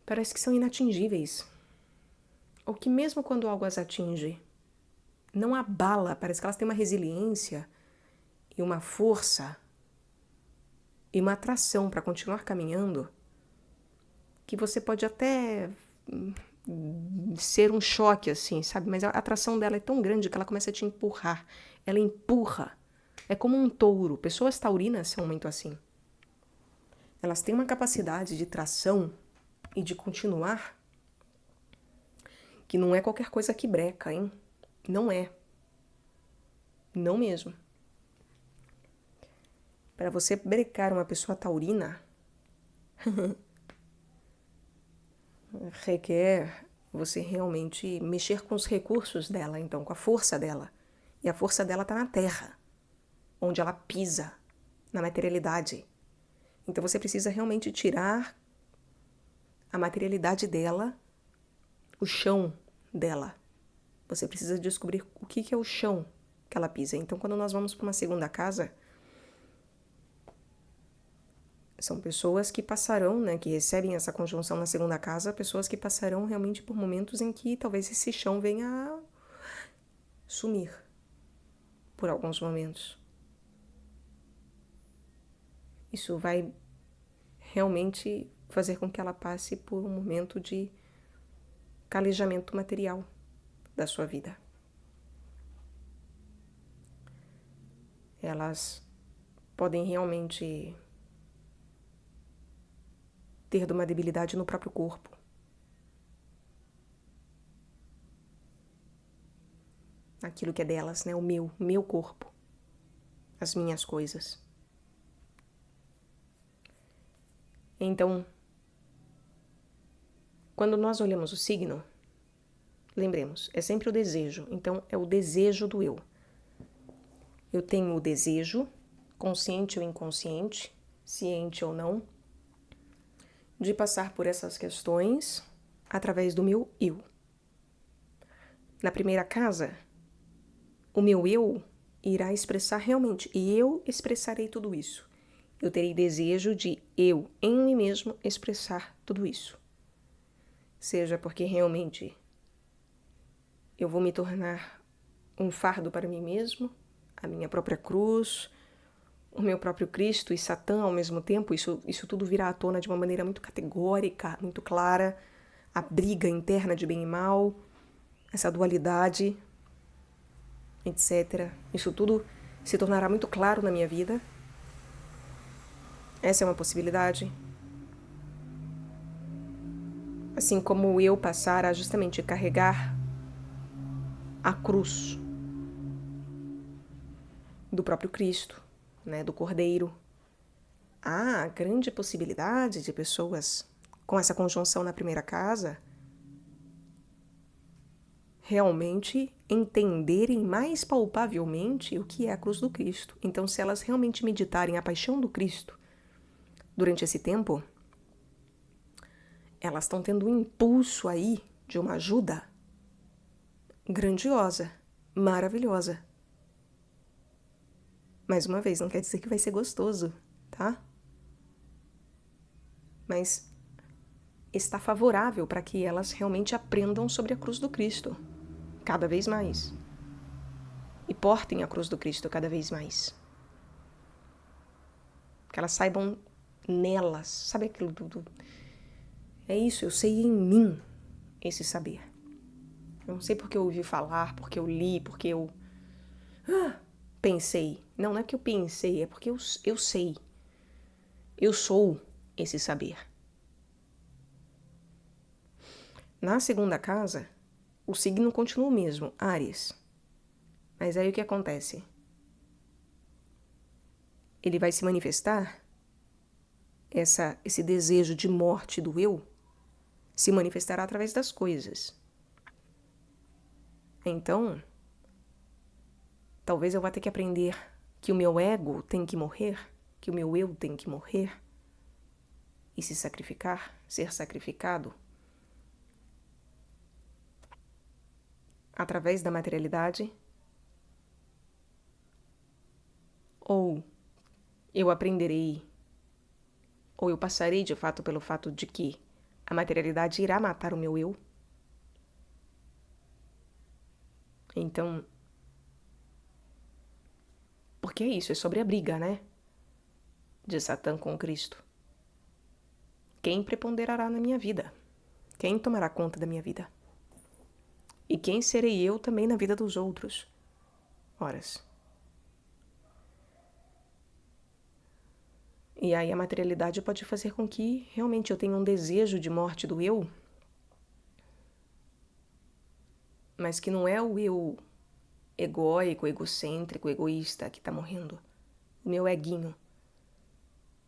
parece que são inatingíveis. Ou que mesmo quando algo as atinge, não abala, parece que elas têm uma resiliência e uma força e uma atração para continuar caminhando, que você pode até ser um choque assim, sabe? Mas a atração dela é tão grande que ela começa a te empurrar. Ela empurra. É como um touro. Pessoas taurinas são muito assim. Elas têm uma capacidade de tração e de continuar que não é qualquer coisa que breca, hein? Não é. Não mesmo. Para você brecar uma pessoa taurina, requer você realmente mexer com os recursos dela, então, com a força dela. E a força dela está na terra, onde ela pisa, na materialidade. Então você precisa realmente tirar a materialidade dela, o chão dela. Você precisa descobrir o que é o chão que ela pisa. Então, quando nós vamos para uma segunda casa, são pessoas que passarão, né, que recebem essa conjunção na segunda casa, pessoas que passarão realmente por momentos em que talvez esse chão venha a sumir por alguns momentos. Isso vai realmente fazer com que ela passe por um momento de calejamento material da sua vida. Elas podem realmente ter uma debilidade no próprio corpo. Aquilo que é delas, né? O meu corpo. As minhas coisas. Então, quando nós olhamos o signo, lembremos, é sempre o desejo. Então, é o desejo do eu. Eu tenho o desejo, consciente ou inconsciente, ciente ou não, de passar por essas questões através do meu eu. Na primeira casa, o meu eu irá expressar realmente, e eu expressarei tudo isso. Eu terei desejo de eu, em mim mesmo, expressar tudo isso. Seja porque realmente eu vou me tornar um fardo para mim mesmo, a minha própria cruz, o meu próprio Cristo e Satã ao mesmo tempo, isso tudo virá à tona de uma maneira muito categórica, muito clara, a briga interna de bem e mal, essa dualidade, etc. Isso tudo se tornará muito claro na minha vida. Essa é uma possibilidade. Assim como eu passar a justamente carregar a cruz do próprio Cristo, né, do Cordeiro. Há grande possibilidade de pessoas com essa conjunção na primeira casa realmente entenderem mais palpavelmente o que é a cruz do Cristo. Então, se elas realmente meditarem a paixão do Cristo durante esse tempo, elas estão tendo um impulso aí de uma ajuda grandiosa, maravilhosa. Mais uma vez, não quer dizer que vai ser gostoso, tá? Mas está favorável para que elas realmente aprendam sobre a cruz do Cristo, cada vez mais. E portem a cruz do Cristo cada vez mais. Que elas saibam nelas, sabe aquilo É isso, eu sei em mim esse saber. Eu não sei porque eu ouvi falar, porque eu li, porque eu pensei. Não é porque eu pensei, é porque eu sei. Eu sou esse saber. Na segunda casa, o signo continua o mesmo, Áries. Mas aí o que acontece? Ele vai se manifestar, esse desejo de morte do eu, se manifestará através das coisas. Então, talvez eu vá ter que aprender que o meu ego tem que morrer, que o meu eu tem que morrer e se sacrificar, ser sacrificado através da materialidade, ou eu aprenderei, ou eu passarei de fato pelo fato de que a materialidade irá matar o meu eu. Então, porque é isso, é sobre a briga, né? De Satã com Cristo. Quem preponderará na minha vida? Quem tomará conta da minha vida? E quem serei eu também na vida dos outros? Horas. E aí a materialidade pode fazer com que realmente eu tenha um desejo de morte do eu, mas que não é o eu egóico, egocêntrico, egoísta que está morrendo. O meu eguinho.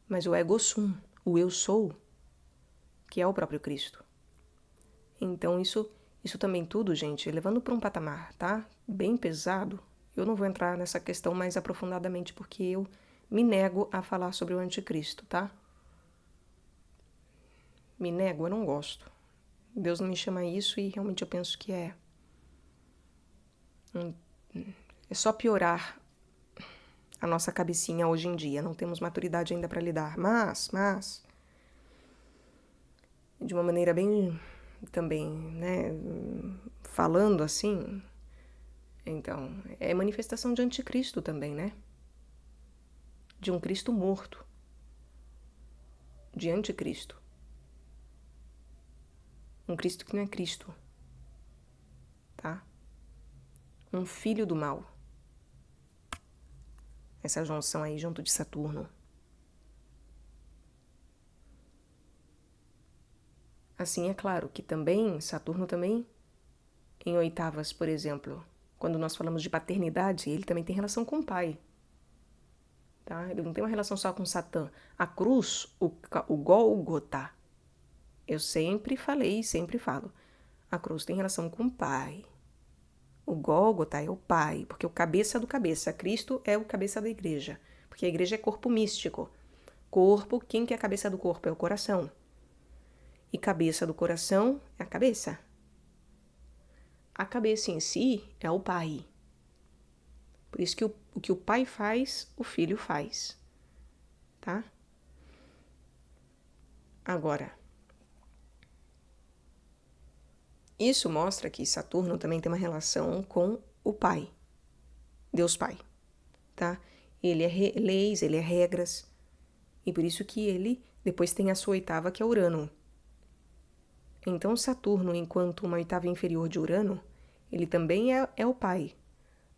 Mas o ego sum, o eu sou, que é o próprio Cristo. Então isso também tudo, gente, levando para um patamar, tá? Bem pesado. Eu não vou entrar nessa questão mais aprofundadamente porque eu me nego a falar sobre o anticristo, tá? Me nego, eu não gosto. Deus não me chama a isso e realmente eu penso que é só piorar a nossa cabecinha hoje em dia. Não temos maturidade ainda para lidar. Mas, de uma maneira bem também, né, falando assim, então, é manifestação de anticristo também, né? De um Cristo morto. De anticristo. Um Cristo que não é Cristo. Tá? Um filho do mal. Essa junção aí junto de Saturno. Assim, é claro que também, Saturno também, em oitavas, por exemplo, quando nós falamos de paternidade, ele também tem relação com o pai. Tá? Ele não tem uma relação só com Satã. A cruz, o Gólgota, eu sempre falei e sempre falo. A cruz tem relação com o pai. O Gólgota é o pai, porque o cabeça do cabeça. Cristo é o cabeça da igreja, porque a igreja é corpo místico. Corpo, quem que é a cabeça do corpo? É o coração. E cabeça do coração é a cabeça. A cabeça em si é o pai. Por isso que o que o pai faz, o filho faz. Tá? Agora, isso mostra que Saturno também tem uma relação com o pai. Deus Pai. Tá? Ele é leis, ele é regras. E por isso que ele depois tem a sua oitava, que é Urano. Então Saturno, enquanto uma oitava inferior de Urano, ele também é o pai.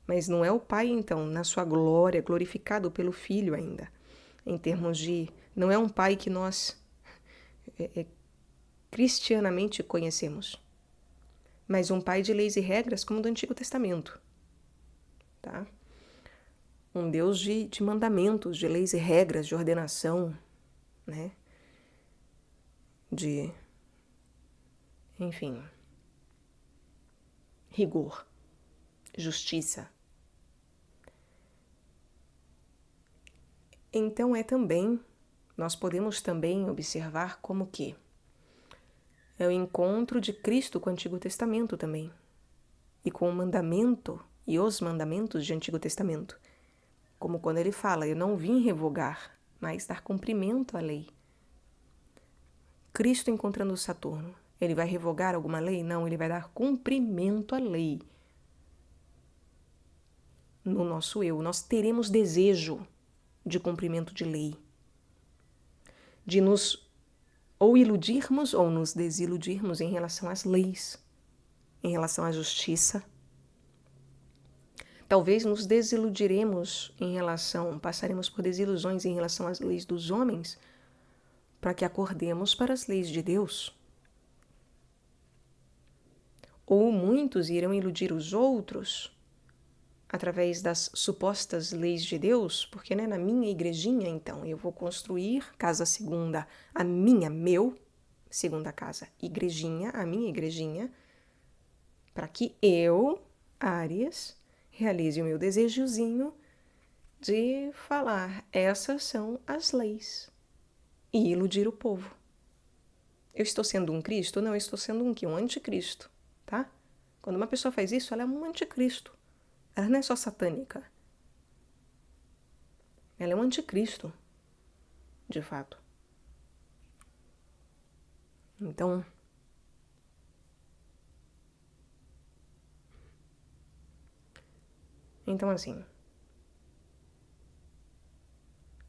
Mas não é o pai, então, na sua glória, glorificado pelo Filho ainda. Em termos de... Não é um pai que nós cristianamente conhecemos. Mas um pai de leis e regras como do Antigo Testamento. Tá? Um Deus de mandamentos, de leis e regras, de ordenação, né? De... Enfim... rigor, justiça. Então nós podemos também observar como que É o encontro de Cristo com o Antigo Testamento também. E com o mandamento e os mandamentos do Antigo Testamento. Como quando ele fala, eu não vim revogar, mas dar cumprimento à lei. Cristo encontrando Saturno, ele vai revogar alguma lei? Não, ele vai dar cumprimento à lei. No nosso eu, nós teremos desejo de cumprimento de lei. De nos ou iludirmos ou nos desiludirmos em relação às leis, em relação à justiça. Talvez nos desiludiremos passaremos por desilusões em relação às leis dos homens, para que acordemos para as leis de Deus. Ou muitos irão iludir os outros através das supostas leis de Deus, porque na minha igrejinha, então, eu vou construir casa segunda, segunda casa, igrejinha, a minha igrejinha, para que eu, Áries, realize o meu desejozinho de falar, essas são as leis, e iludir o povo. Eu estou sendo um Cristo? Não, eu estou sendo um anticristo, tá? Quando uma pessoa faz isso, ela é um anticristo. Ela não é só satânica. Ela é um anticristo, de fato. Então, assim,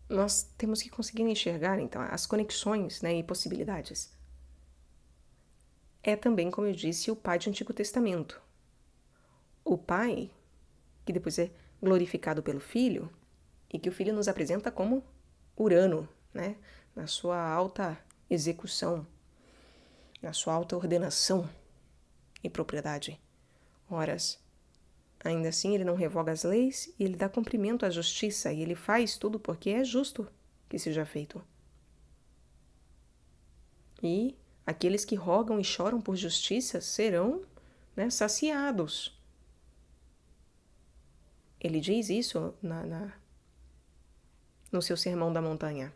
nós temos que conseguir enxergar, então, as conexões, e possibilidades. É também, como eu disse, o Pai do Antigo Testamento. O Pai, que depois é glorificado pelo Filho, e que o Filho nos apresenta como Urano, na sua alta execução, na sua alta ordenação e propriedade. Horas, ainda assim ele não revoga as leis e ele dá cumprimento à justiça e ele faz tudo porque é justo que seja feito. E aqueles que rogam e choram por justiça serão saciados. Ele diz isso no seu Sermão da Montanha,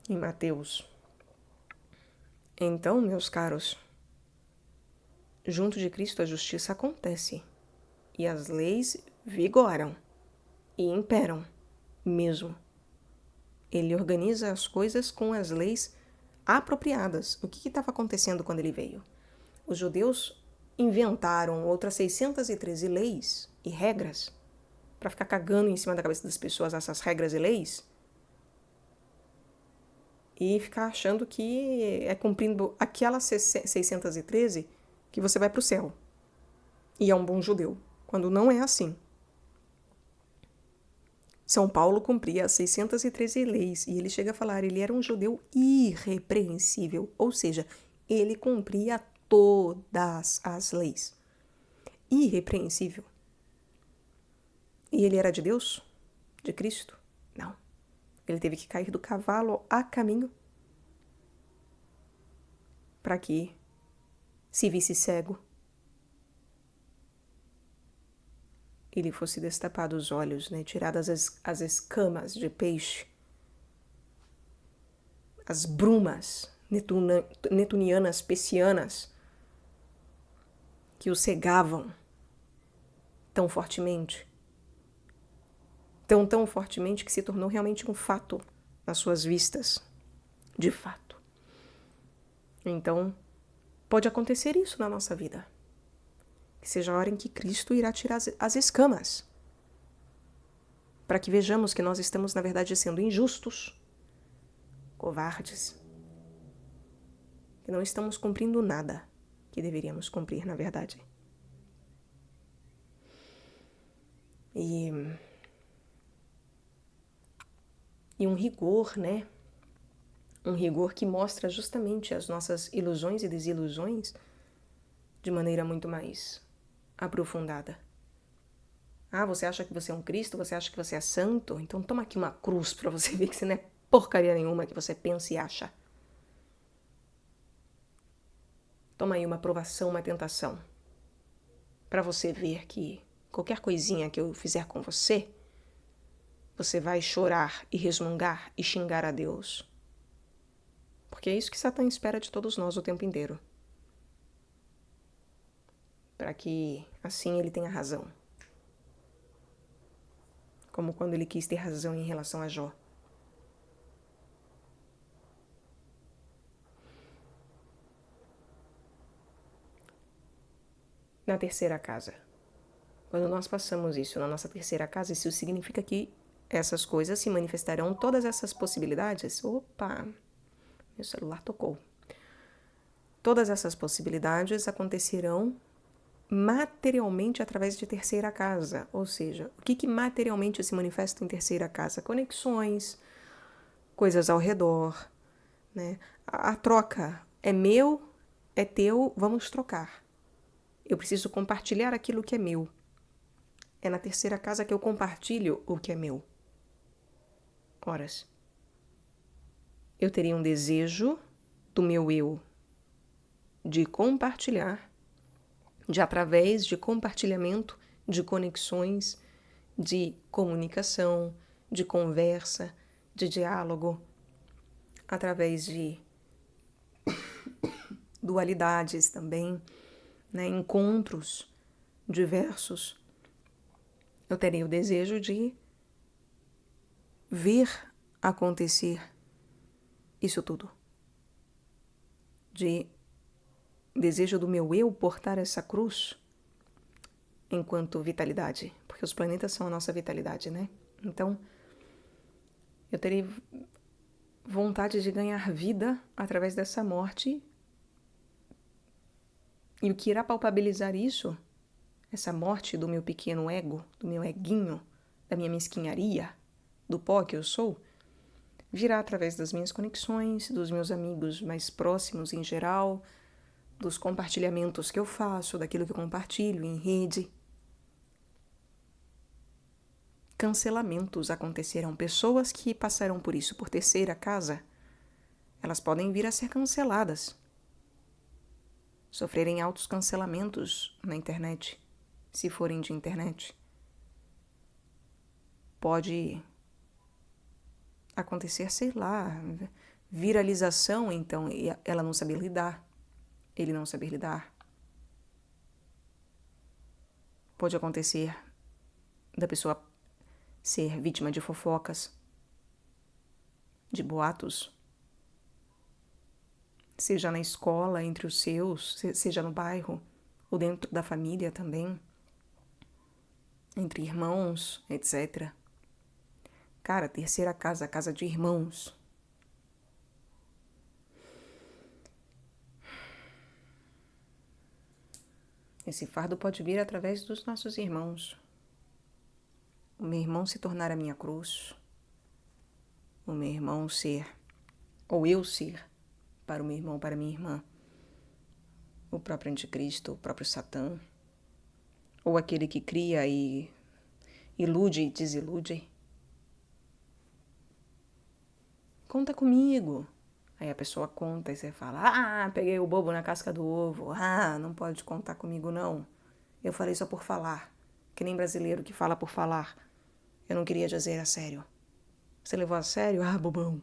em Mateus. Então, meus caros, junto de Cristo a justiça acontece, e as leis vigoram e imperam mesmo. Ele organiza as coisas com as leis apropriadas. O que estava acontecendo quando ele veio? Os judeus inventaram outras 613 leis e regras para ficar cagando em cima da cabeça das pessoas essas regras e leis e ficar achando que é cumprindo aquelas 613 que você vai para o céu e é um bom judeu, quando não é assim. São Paulo cumpria as 613 leis e ele chega a falar, ele era um judeu irrepreensível, ou seja, ele cumpria todas as leis. Irrepreensível. E ele era de Deus? De Cristo? Não. Ele teve que cair do cavalo a caminho para que se visse cego e lhe fosse destapado os olhos, tiradas as escamas de peixe, as brumas netunianas, pessianas, que o cegavam tão fortemente, tão fortemente que se tornou realmente um fato nas suas vistas, de fato. Então, pode acontecer isso na nossa vida. Que seja a hora em que Cristo irá tirar as escamas, para que vejamos que nós estamos, na verdade, sendo injustos, covardes, que não estamos cumprindo nada que deveríamos cumprir, na verdade. E um rigor, um rigor que mostra justamente as nossas ilusões e desilusões de maneira muito mais aprofundada. Ah, você acha que você é um Cristo? Você acha que você é santo? Então toma aqui uma cruz para você ver que você não é porcaria nenhuma que você pensa e acha. Toma aí uma provação, uma tentação, para você ver que qualquer coisinha que eu fizer com você, você vai chorar e resmungar e xingar a Deus. Porque é isso que Satã espera de todos nós o tempo inteiro. Para que assim ele tenha razão. Como quando ele quis ter razão em relação a Jó. Na terceira casa. Quando nós passamos isso na nossa terceira casa, isso significa que essas coisas se manifestarão, todas essas possibilidades. Opa, meu celular tocou. Todas essas possibilidades acontecerão materialmente através de terceira casa. Ou seja, o que materialmente se manifesta em terceira casa? Conexões, coisas ao redor, né? A troca é meu, é teu, vamos trocar. Eu preciso compartilhar aquilo que é meu. É na terceira casa que eu compartilho o que é meu. Horas. Eu teria um desejo do meu eu de compartilhar, de através de compartilhamento, de conexões, de comunicação, de conversa, de diálogo, através de dualidades também, né? Encontros diversos. Eu teria o desejo de ver acontecer isso tudo. De desejo do meu eu portar essa cruz enquanto vitalidade. Porque os planetas são a nossa vitalidade, né? Então, eu teria vontade de ganhar vida através dessa morte. E o que irá palpabilizar isso, essa morte do meu pequeno ego, do meu eguinho, da minha mesquinharia, do pó que eu sou, virá através das minhas conexões, dos meus amigos mais próximos em geral, dos compartilhamentos que eu faço, daquilo que eu compartilho em rede. Cancelamentos acontecerão. Pessoas que passarão por isso, por terceira casa, elas podem vir a ser canceladas. Sofrerem altos cancelamentos na internet, se forem de internet. Pode acontecer, sei lá, viralização, então, e ela não saber lidar, ele não saber lidar. Pode acontecer da pessoa ser vítima de fofocas, de boatos, seja na escola, entre os seus, seja no bairro, ou dentro da família também, entre irmãos, etc. Cara, terceira casa, casa de irmãos. Esse fardo pode vir através dos nossos irmãos. O meu irmão se tornar a minha cruz. O meu irmão ser, ou eu ser, para o meu irmão, para a minha irmã, o próprio anticristo, o próprio Satã, ou aquele que cria e ilude e desilude. Conta comigo. Aí a pessoa conta e você fala, peguei o bobo na casca do ovo, não pode contar comigo não. Eu falei só por falar, que nem brasileiro que fala por falar. Eu não queria dizer a sério. Você levou a sério? Bobão.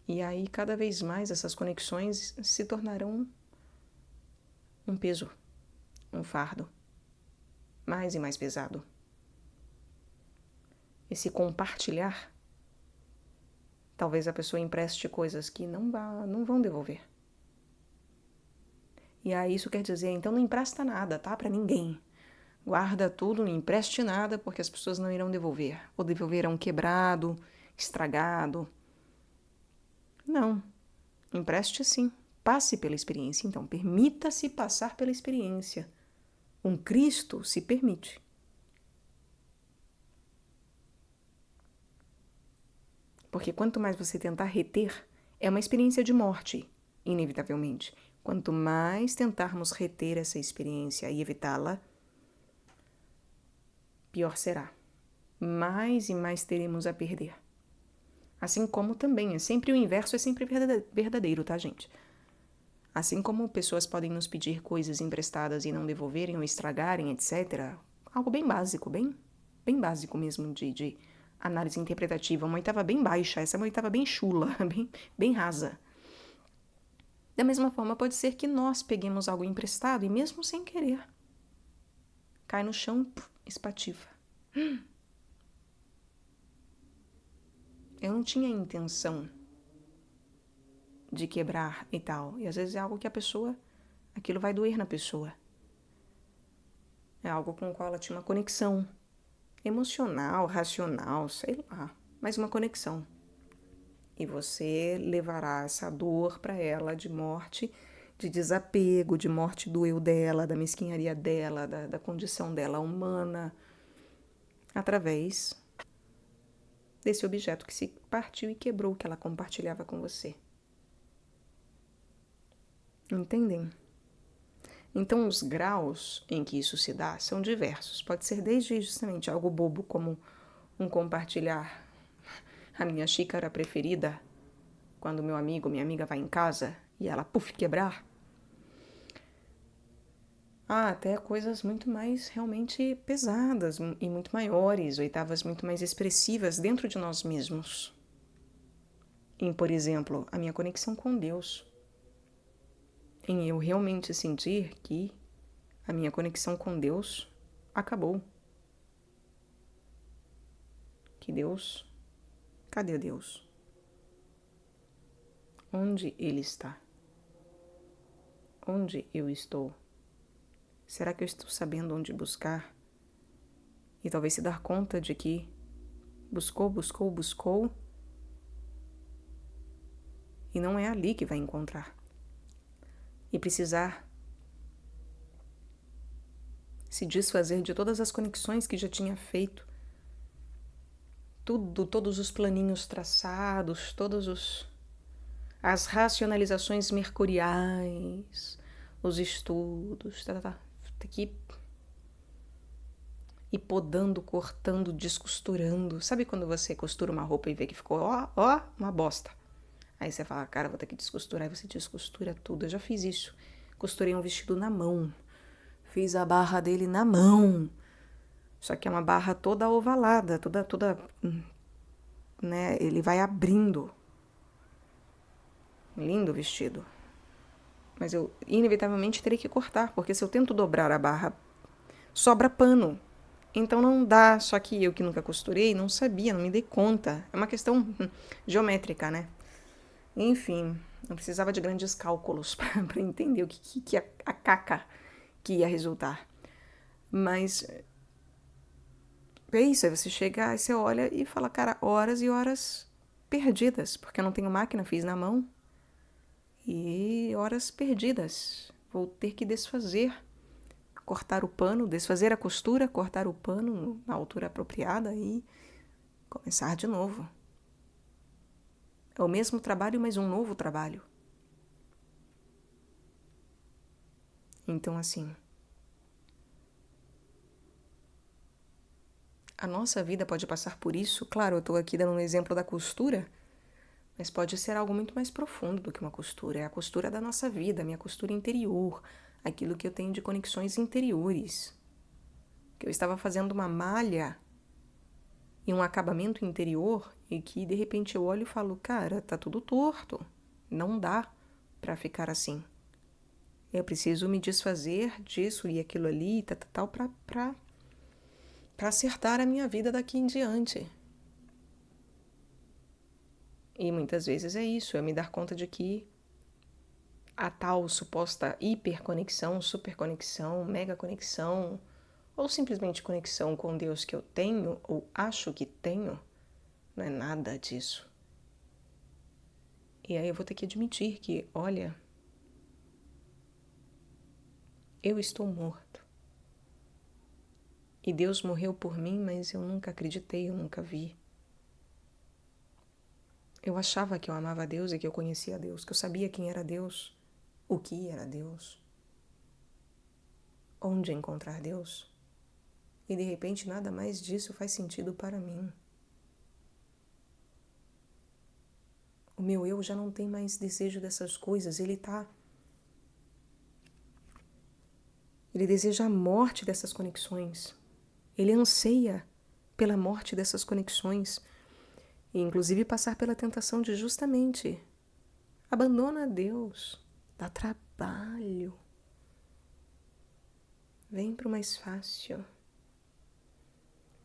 E aí, cada vez mais, essas conexões se tornarão um peso, um fardo, mais e mais pesado. Esse compartilhar, talvez a pessoa empreste coisas que não vão devolver. E aí isso quer dizer, então não empresta nada, tá? Pra ninguém. Guarda tudo, não empreste nada, porque as pessoas não irão devolver. Ou devolverão quebrado, estragado. Não. Empreste sim. Passe pela experiência, então. Permita-se passar pela experiência. Um Cristo se permite. Porque quanto mais você tentar reter, é uma experiência de morte, inevitavelmente. Quanto mais tentarmos reter essa experiência e evitá-la, pior será. Mais e mais teremos a perder. Assim como também, o inverso é sempre verdadeiro, tá, gente? Assim como pessoas podem nos pedir coisas emprestadas e não devolverem ou estragarem, etc. Algo bem básico, bem básico mesmo de análise interpretativa, uma oitava bem baixa, essa é uma oitava bem chula, bem rasa. Da mesma forma, pode ser que nós peguemos algo emprestado e mesmo sem querer, cai no chão e espatifa. Eu não tinha intenção de quebrar e tal. E às vezes é algo que aquilo vai doer na pessoa. É algo com o qual ela tinha uma conexão emocional, racional, sei lá, mas uma conexão. E você levará essa dor para ela de morte, de desapego, de morte do eu dela, da mesquinharia dela, da condição dela humana, através desse objeto que se partiu e quebrou, que ela compartilhava com você. Entendem? Então, os graus em que isso se dá são diversos. Pode ser desde justamente algo bobo, como um compartilhar a minha xícara preferida, quando meu amigo, minha amiga vai em casa e ela, quebrar. Até coisas muito mais realmente pesadas e muito maiores, oitavas muito mais expressivas dentro de nós mesmos. Em, por exemplo, a minha conexão com Deus. Em eu realmente sentir que a minha conexão com Deus acabou. Que Deus... Cadê Deus? Onde Ele está? Onde eu estou? Será que eu estou sabendo onde buscar? E talvez se dar conta de que buscou, e não é ali que vai encontrar. E precisar se desfazer de todas as conexões que já tinha feito. Todos os planinhos traçados, as racionalizações mercuriais, os estudos, Tem que ir podando, cortando, descosturando. Sabe quando você costura uma roupa e vê que ficou, uma bosta? Aí você fala, cara, vou ter que descosturar. Aí você descostura tudo. Eu já fiz isso. Costurei um vestido na mão. Fiz a barra dele na mão. Só que é uma barra toda ovalada, toda, né? Ele vai abrindo. Lindo o vestido. Mas eu inevitavelmente terei que cortar, porque se eu tento dobrar a barra, sobra pano. Então não dá, só que eu que nunca costurei, não sabia, não me dei conta. É uma questão geométrica, né? Enfim, não precisava de grandes cálculos para entender o que a caca que ia resultar. Mas é isso, aí você chega, aí você olha e fala, cara, horas e horas perdidas, porque eu não tenho máquina, fiz na mão. E horas perdidas. Vou ter que desfazer, cortar o pano, desfazer a costura, cortar o pano na altura apropriada e começar de novo. É o mesmo trabalho, mas um novo trabalho. Então, assim, a nossa vida pode passar por isso. Claro, eu estou aqui dando um exemplo da costura, mas pode ser algo muito mais profundo do que uma costura. É a costura da nossa vida, a minha costura interior, aquilo que eu tenho de conexões interiores. Que eu estava fazendo uma malha e um acabamento interior e que de repente eu olho e falo, cara, tá tudo torto. Não dá para ficar assim. Eu preciso me desfazer disso e aquilo ali, tal, para acertar a minha vida daqui em diante. E muitas vezes é isso, é me dar conta de que a tal suposta hiperconexão, superconexão, mega conexão, ou simplesmente conexão com Deus que eu tenho, ou acho que tenho, não é nada disso. E aí eu vou ter que admitir que, olha, eu estou morto. E Deus morreu por mim, mas eu nunca acreditei, eu nunca vi. Eu achava que eu amava Deus e que eu conhecia Deus, que eu sabia quem era Deus, o que era Deus, onde encontrar Deus. E de repente nada mais disso faz sentido para mim. O meu eu já não tem mais desejo dessas coisas, ele deseja a morte dessas conexões. Ele anseia pela morte dessas conexões, e inclusive passar pela tentação de justamente abandona Deus, dá trabalho, vem para o mais fácil,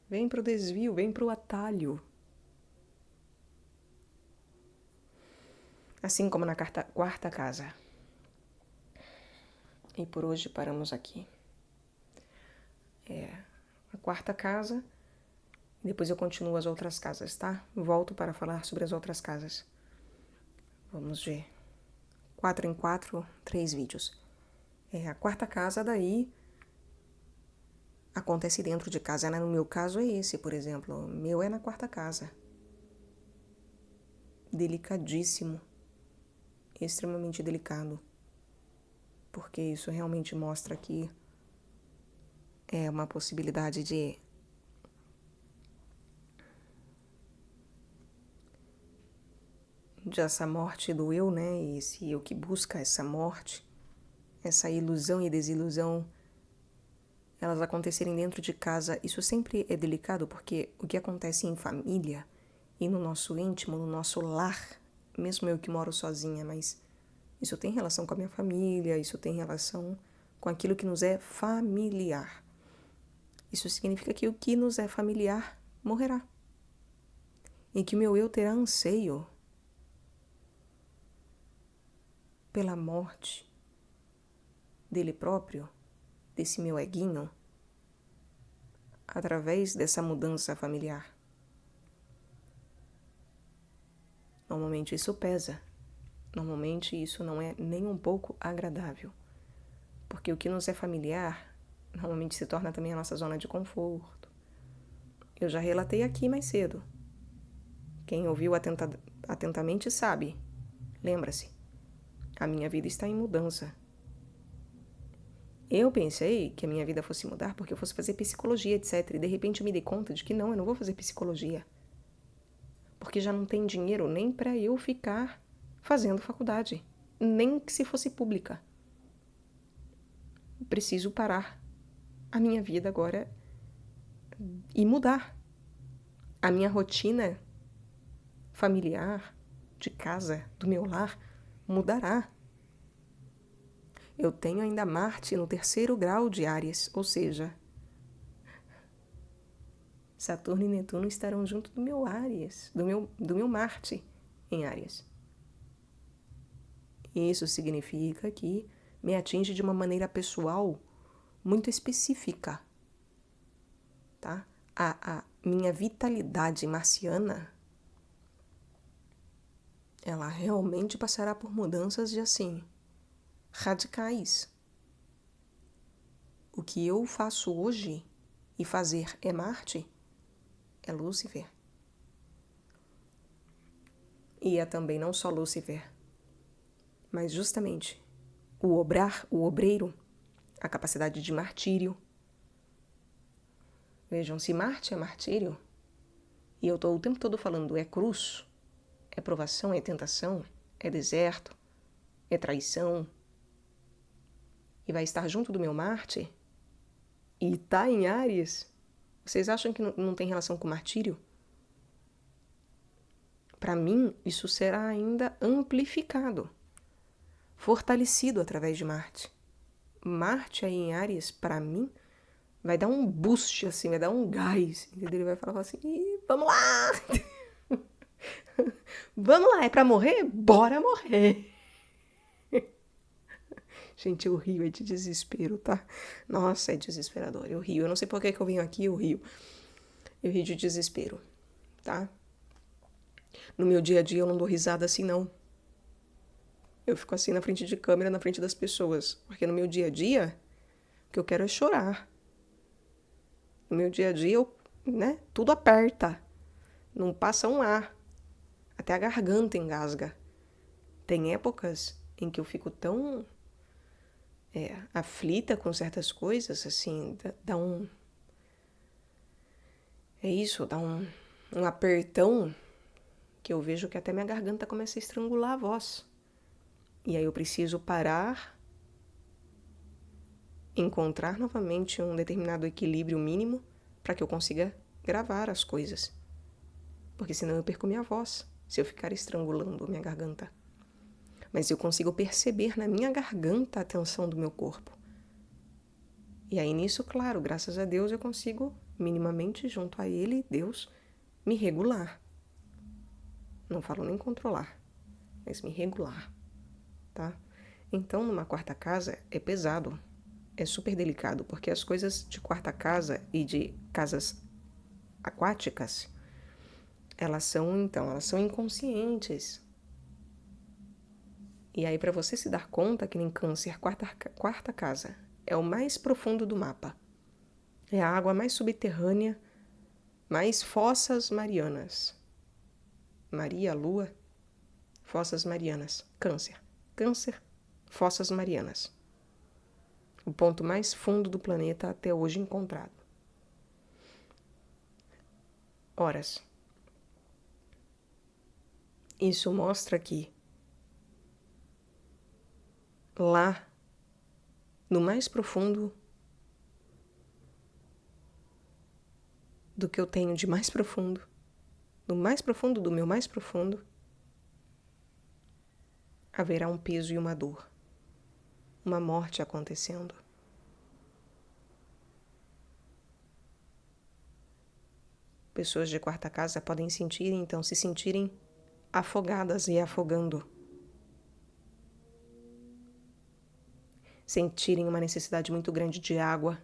vem para o desvio, vem para o atalho. Assim como na quarta casa. E por hoje paramos aqui. A quarta casa, depois eu continuo as outras casas, tá? Volto para falar sobre as outras casas. Vamos ver. 4 em 4, 3 vídeos. A quarta casa daí acontece dentro de casa, né? No meu caso é esse, por exemplo. O meu é na quarta casa. Delicadíssimo. Extremamente delicado. Porque isso realmente mostra que é uma possibilidade de essa morte do eu, né? Esse eu que busca essa morte, essa ilusão e desilusão, elas acontecerem dentro de casa. Isso sempre é delicado, porque o que acontece em família e no nosso íntimo, no nosso lar, mesmo eu que moro sozinha, mas isso tem relação com a minha família, isso tem relação com aquilo que nos é familiar. Isso significa que o que nos é familiar morrerá. E que o meu eu terá anseio pela morte dele próprio, desse meu eguinho, através dessa mudança familiar. Normalmente isso pesa. Normalmente isso não é nem um pouco agradável. Porque o que nos é familiar, normalmente se torna também a nossa zona de conforto. Eu já relatei aqui mais cedo. Quem ouviu atentamente sabe. Lembra-se, a minha vida está em mudança. Eu pensei que a minha vida fosse mudar porque eu fosse fazer psicologia, etc. E de repente eu me dei conta de que não, eu não vou fazer psicologia. Porque já não tem dinheiro nem para eu ficar fazendo faculdade. Nem que se fosse pública. Preciso parar a minha vida agora e mudar. A minha rotina familiar, de casa, do meu lar, mudará. Eu tenho ainda Marte no 3º grau de Áries, ou seja, Saturno e Netuno estarão junto do meu Áries, do meu Marte em Áries. Isso significa que me atinge de uma maneira pessoal muito específica, tá? A minha vitalidade marciana, ela realmente passará por mudanças de assim, radicais. O que eu faço hoje e fazer é Marte, é Lúcifer. E é também não só Lúcifer, mas justamente o obrar, o obreiro, a capacidade de martírio. Vejam, se Marte é martírio, e eu estou o tempo todo falando é cruz, é provação, é tentação, é deserto, é traição, e vai estar junto do meu Marte, e está em Áries, vocês acham que não tem relação com martírio? Para mim, isso será ainda amplificado, fortalecido através de Marte. Marte aí em Áries, para mim, vai dar um boost, assim, vai dar um gás, entendeu? Ele vai falar assim, vamos lá! Vamos lá, é pra morrer? Bora morrer! Gente, eu rio, é de desespero, tá? Nossa, é desesperador, eu rio. Eu não sei por que eu venho aqui, eu rio. Eu rio de desespero, tá? No meu dia a dia eu não dou risada assim, não. Eu fico assim na frente de câmera, na frente das pessoas. Porque no meu dia a dia, o que eu quero é chorar. No meu dia a dia, tudo aperta. Não passa um ar. Até a garganta engasga. Tem épocas em que eu fico tão aflita com certas coisas, assim, dá um... É isso, dá um apertão que eu vejo que até minha garganta começa a estrangular a voz. E aí eu preciso parar, encontrar novamente um determinado equilíbrio mínimo para que eu consiga gravar as coisas, porque senão eu perco minha voz, se eu ficar estrangulando minha garganta. Mas eu consigo perceber na minha garganta a tensão do meu corpo. E aí nisso, claro, graças a Deus eu consigo, minimamente, junto a Ele, Deus, me regular. Não falo nem controlar, mas me regular, tá? Então, numa quarta casa é pesado, é super delicado, porque as coisas de quarta casa e de casas aquáticas, elas são inconscientes. E aí, para você se dar conta que em Câncer, quarta casa é o mais profundo do mapa. É a água mais subterrânea, mais fossas marianas. Maria, Lua, fossas marianas. Câncer. Câncer, fossas marianas. O ponto mais fundo do planeta até hoje encontrado. Horas. Isso mostra que lá, no mais profundo do que eu tenho de mais profundo, no mais profundo do meu mais profundo, haverá um peso e uma dor, uma morte acontecendo. Pessoas de quarta casa podem sentir, então, se sentirem afogadas e afogando. Sentirem uma necessidade muito grande de água.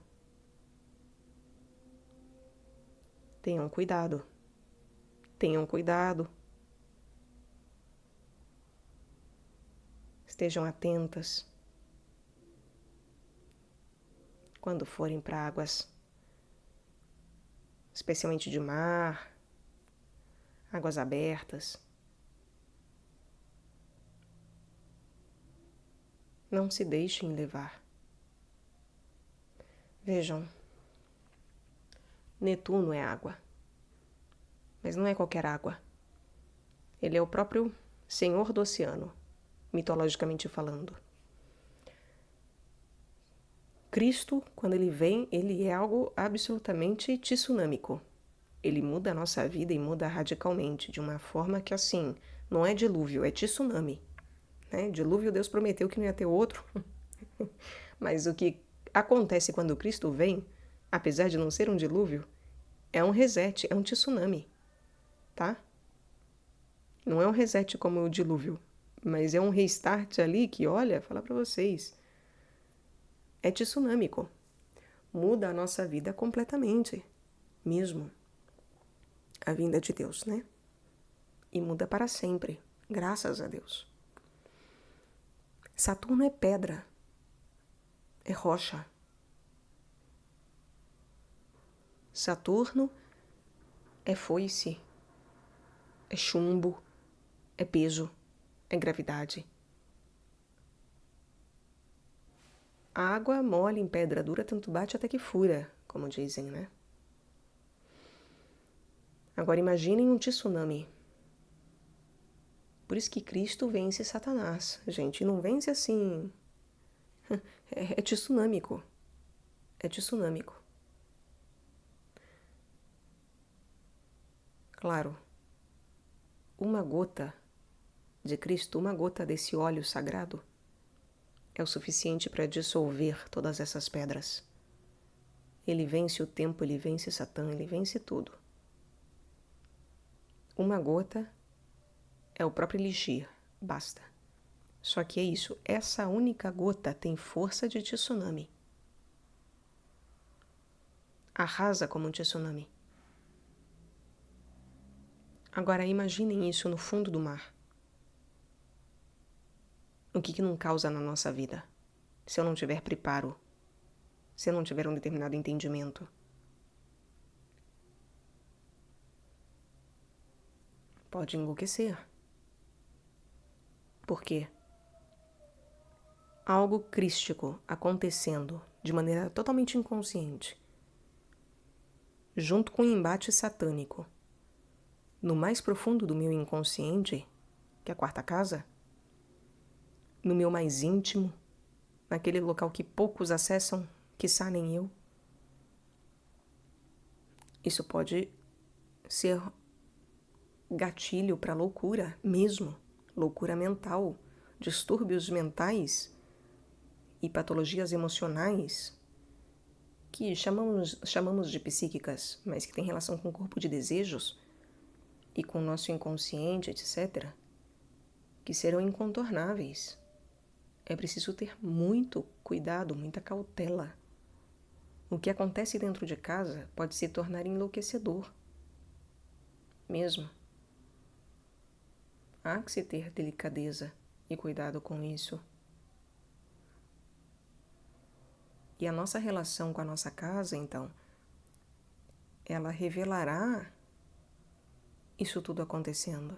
Tenham cuidado. Tenham cuidado. Estejam atentas. Quando forem para águas, especialmente de mar, águas abertas, não se deixem levar. Vejam, Netuno é água, mas não é qualquer água. Ele é o próprio Senhor do Oceano, mitologicamente falando. Cristo, quando ele vem, ele é algo absolutamente tsunâmico. Ele muda a nossa vida e muda radicalmente, de uma forma que, assim, não é dilúvio, é tsunami. Né? Dilúvio, Deus prometeu que não ia ter outro. Mas o que acontece quando Cristo vem, apesar de não ser um dilúvio, é um reset, é um tsunami, tá? Não é um reset como o dilúvio, mas é um restart ali que, olha, falar pra vocês, é tsunâmico. Muda a nossa vida completamente, mesmo. A vinda de Deus, né? E muda para sempre, graças a Deus. Saturno é pedra, é rocha. Saturno é foice, é chumbo, é peso, é gravidade. A água mole em pedra dura, tanto bate até que fura, como dizem, né? Agora imaginem um tsunami. Por isso que Cristo vence Satanás. Gente, não vence assim. É tsunâmico. É tsunâmico. Claro, uma gota de Cristo, uma gota desse óleo sagrado, é o suficiente para dissolver todas essas pedras. Ele vence o tempo, ele vence Satã, ele vence tudo. Uma gota é o próprio elixir, basta. Só que é isso, essa única gota tem força de tsunami. Arrasa como um tsunami. Agora imaginem isso no fundo do mar. O que não causa na nossa vida? Se eu não tiver preparo, se eu não tiver um determinado entendimento. Pode enlouquecer. Por quê? Algo crístico acontecendo de maneira totalmente inconsciente, junto com o embate satânico, no mais profundo do meu inconsciente, que é a quarta casa, no meu mais íntimo, naquele local que poucos acessam, quiçá nem eu. Isso pode ser gatilho para loucura mesmo, loucura mental, distúrbios mentais e patologias emocionais que chamamos de psíquicas, mas que têm relação com o corpo de desejos e com o nosso inconsciente, etc., que serão incontornáveis. É preciso ter muito cuidado, muita cautela. O que acontece dentro de casa pode se tornar enlouquecedor. Mesmo. Há que se ter delicadeza e cuidado com isso. E a nossa relação com a nossa casa, então, ela revelará isso tudo acontecendo.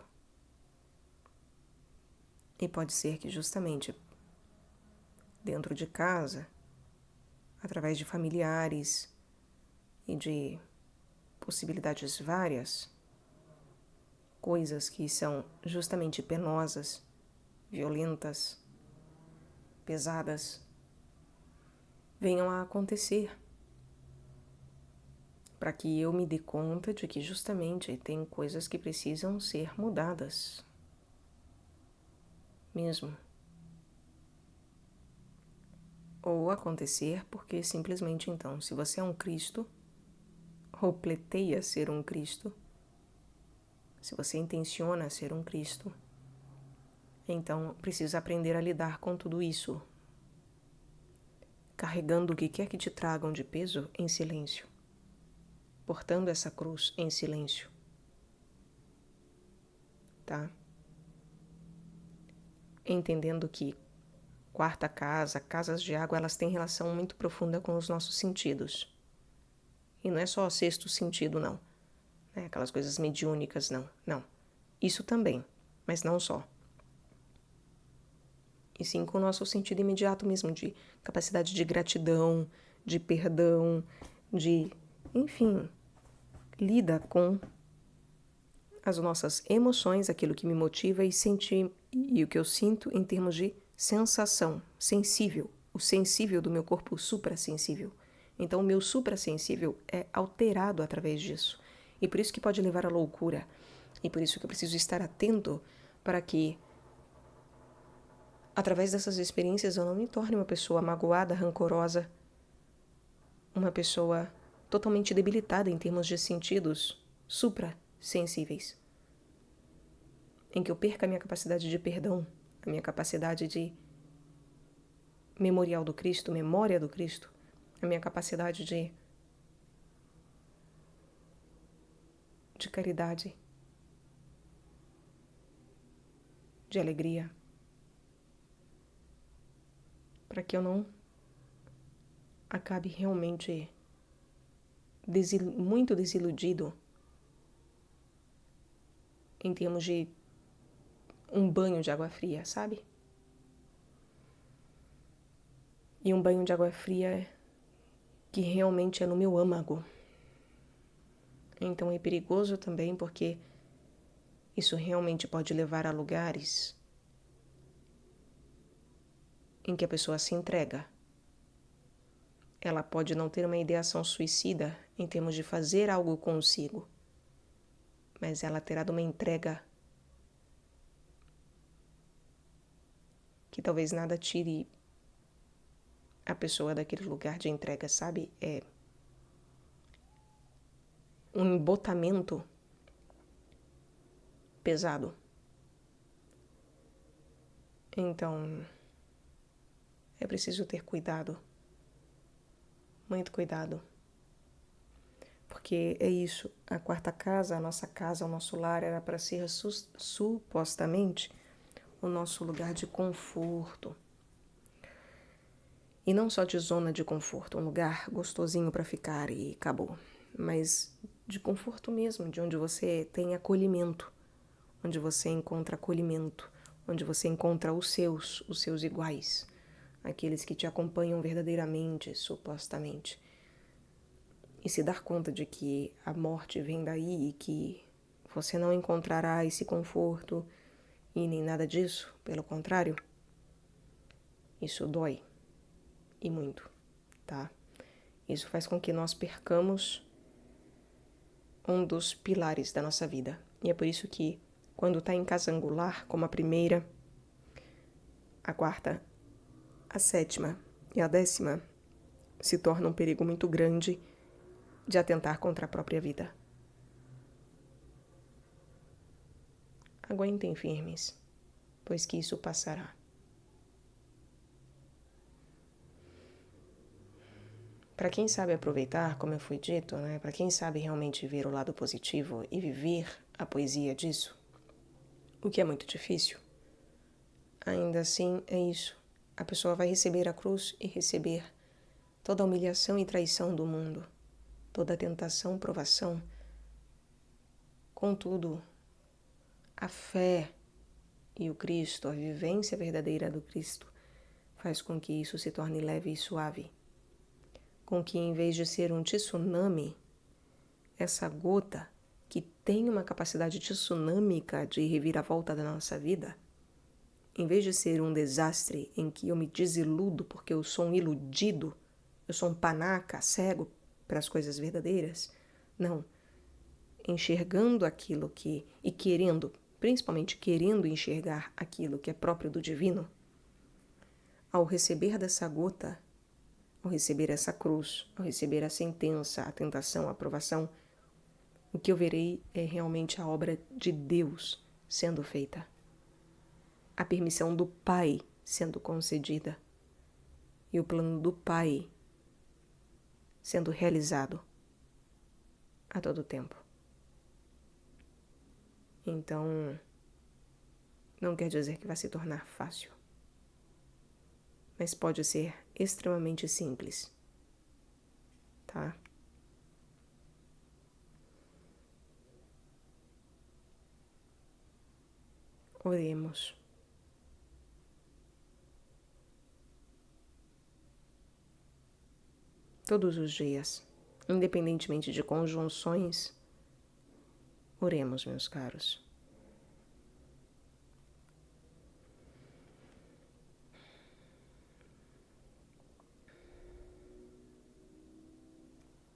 E pode ser que justamente dentro de casa, através de familiares e de possibilidades várias, coisas que são justamente penosas, violentas, pesadas, venham a acontecer, para que eu me dê conta de que justamente tem coisas que precisam ser mudadas, mesmo. Ou acontecer porque simplesmente então, se você é um Cristo, ou pleiteia ser um Cristo, se você intenciona ser um Cristo, então precisa aprender a lidar com tudo isso, carregando o que quer que te tragam de peso em silêncio, portando essa cruz em silêncio, tá? Entendendo que quarta casa, casas de água, elas têm relação muito profunda com os nossos sentidos. E não é só o sexto sentido, não. Aquelas coisas mediúnicas, não. Não. Isso também, mas não só. E sim com o nosso sentido imediato mesmo, de capacidade de gratidão, de perdão, de, enfim, lida com as nossas emoções, aquilo que me motiva e sentir, e o que eu sinto em termos de sensação, sensível, o sensível do meu corpo suprassensível. Então o meu suprassensível é alterado através disso. E por isso que pode levar à loucura. E por isso que eu preciso estar atento para que, através dessas experiências, eu não me torne uma pessoa magoada, rancorosa, uma pessoa totalmente debilitada em termos de sentidos suprassensíveis, em que eu perca a minha capacidade de perdão, a minha capacidade de memorial do Cristo, memória do Cristo, a minha capacidade de caridade, de alegria, para que eu não acabe realmente muito desiludido em termos de um banho de água fria, sabe? E um banho de água fria que realmente é no meu âmago. Então é perigoso também porque isso realmente pode levar a lugares em que a pessoa se entrega. Ela pode não ter uma ideação suicida em termos de fazer algo consigo, mas ela terá de uma entrega que talvez nada tire a pessoa daquele lugar de entrega, sabe? É um embotamento pesado. Então, é preciso ter cuidado. Muito cuidado. Porque é isso, a quarta casa, a nossa casa, o nosso lar era para ser supostamente o nosso lugar de conforto. E não só de zona de conforto, um lugar gostosinho para ficar e acabou. Mas de conforto mesmo, de onde você tem acolhimento, onde você encontra acolhimento, onde você encontra os seus iguais, aqueles que te acompanham verdadeiramente, supostamente. E se dar conta de que a morte vem daí e que você não encontrará esse conforto e nem nada disso, pelo contrário, isso dói. E muito, tá? Isso faz com que nós percamos um dos pilares da nossa vida. E é por isso que, quando está em casa angular, como a primeira, a quarta, a sétima e a 10ª, se torna um perigo muito grande de atentar contra a própria vida. Aguentem firmes, pois que isso passará. Para quem sabe aproveitar, como eu fui dito, para quem sabe realmente ver o lado positivo e viver a poesia disso, o que é muito difícil, ainda assim é isso. A pessoa vai receber a cruz e receber toda a humilhação e traição do mundo, toda a tentação, provação. Contudo, a fé e o Cristo, a vivência verdadeira do Cristo, faz com que isso se torne leve e suave. Com que, em vez de ser um tsunami, essa gota que tem uma capacidade tsunâmica de reviravolta da nossa vida, em vez de ser um desastre em que eu me desiludo porque eu sou um iludido, eu sou um panaca, cego para as coisas verdadeiras, não. Enxergando aquilo e querendo, principalmente querendo enxergar aquilo que é próprio do divino, ao receber dessa gota, ao receber essa cruz, ao receber a sentença, a tentação, a provação, o que eu verei é realmente a obra de Deus sendo feita. A permissão do Pai sendo concedida. E o plano do Pai sendo realizado a todo tempo. Então, não quer dizer que vai se tornar fácil. Mas pode ser extremamente simples. Tá? Oremos. Todos os dias, independentemente de conjunções, oremos, meus caros.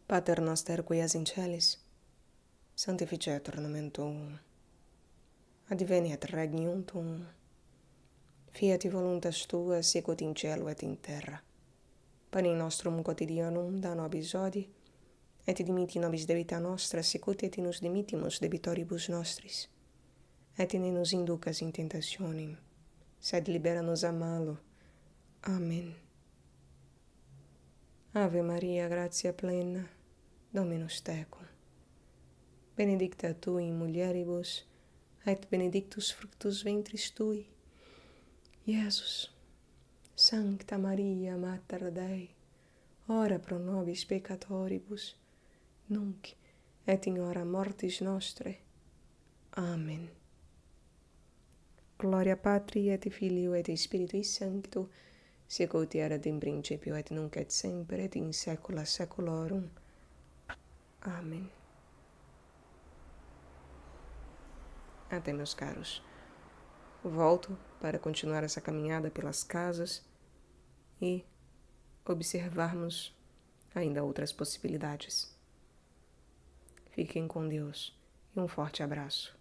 Pater noster qui es in celis, sanctificetur nomen tuum, adveniat regnum tuum, fiat voluntas tua sicut in cielo et in terra. Panem nostrum quotidianum da nobis hodie, et dimitti nobis debita nostra sicut et nos dimittimus debitoribus nostris. Et ne nos inducas in tentationem, sed libera nos a malo. Amen. Ave Maria, gratia plena, Dominus tecum. Benedicta tu in mulieribus, et benedictus fructus ventris tui, Iesus. Sancta Maria, Mater Dei, ora pro nobis peccatoribus, nunc et in hora mortis nostre. Amen. Gloria Patri et Filio et Spiritui Sancto, sicut erat in principio et nunc et semper et in saecula saeculorum. Amém. Até, meus caros. Volto para continuar essa caminhada pelas casas e observarmos ainda outras possibilidades. Fiquem com Deus e um forte abraço.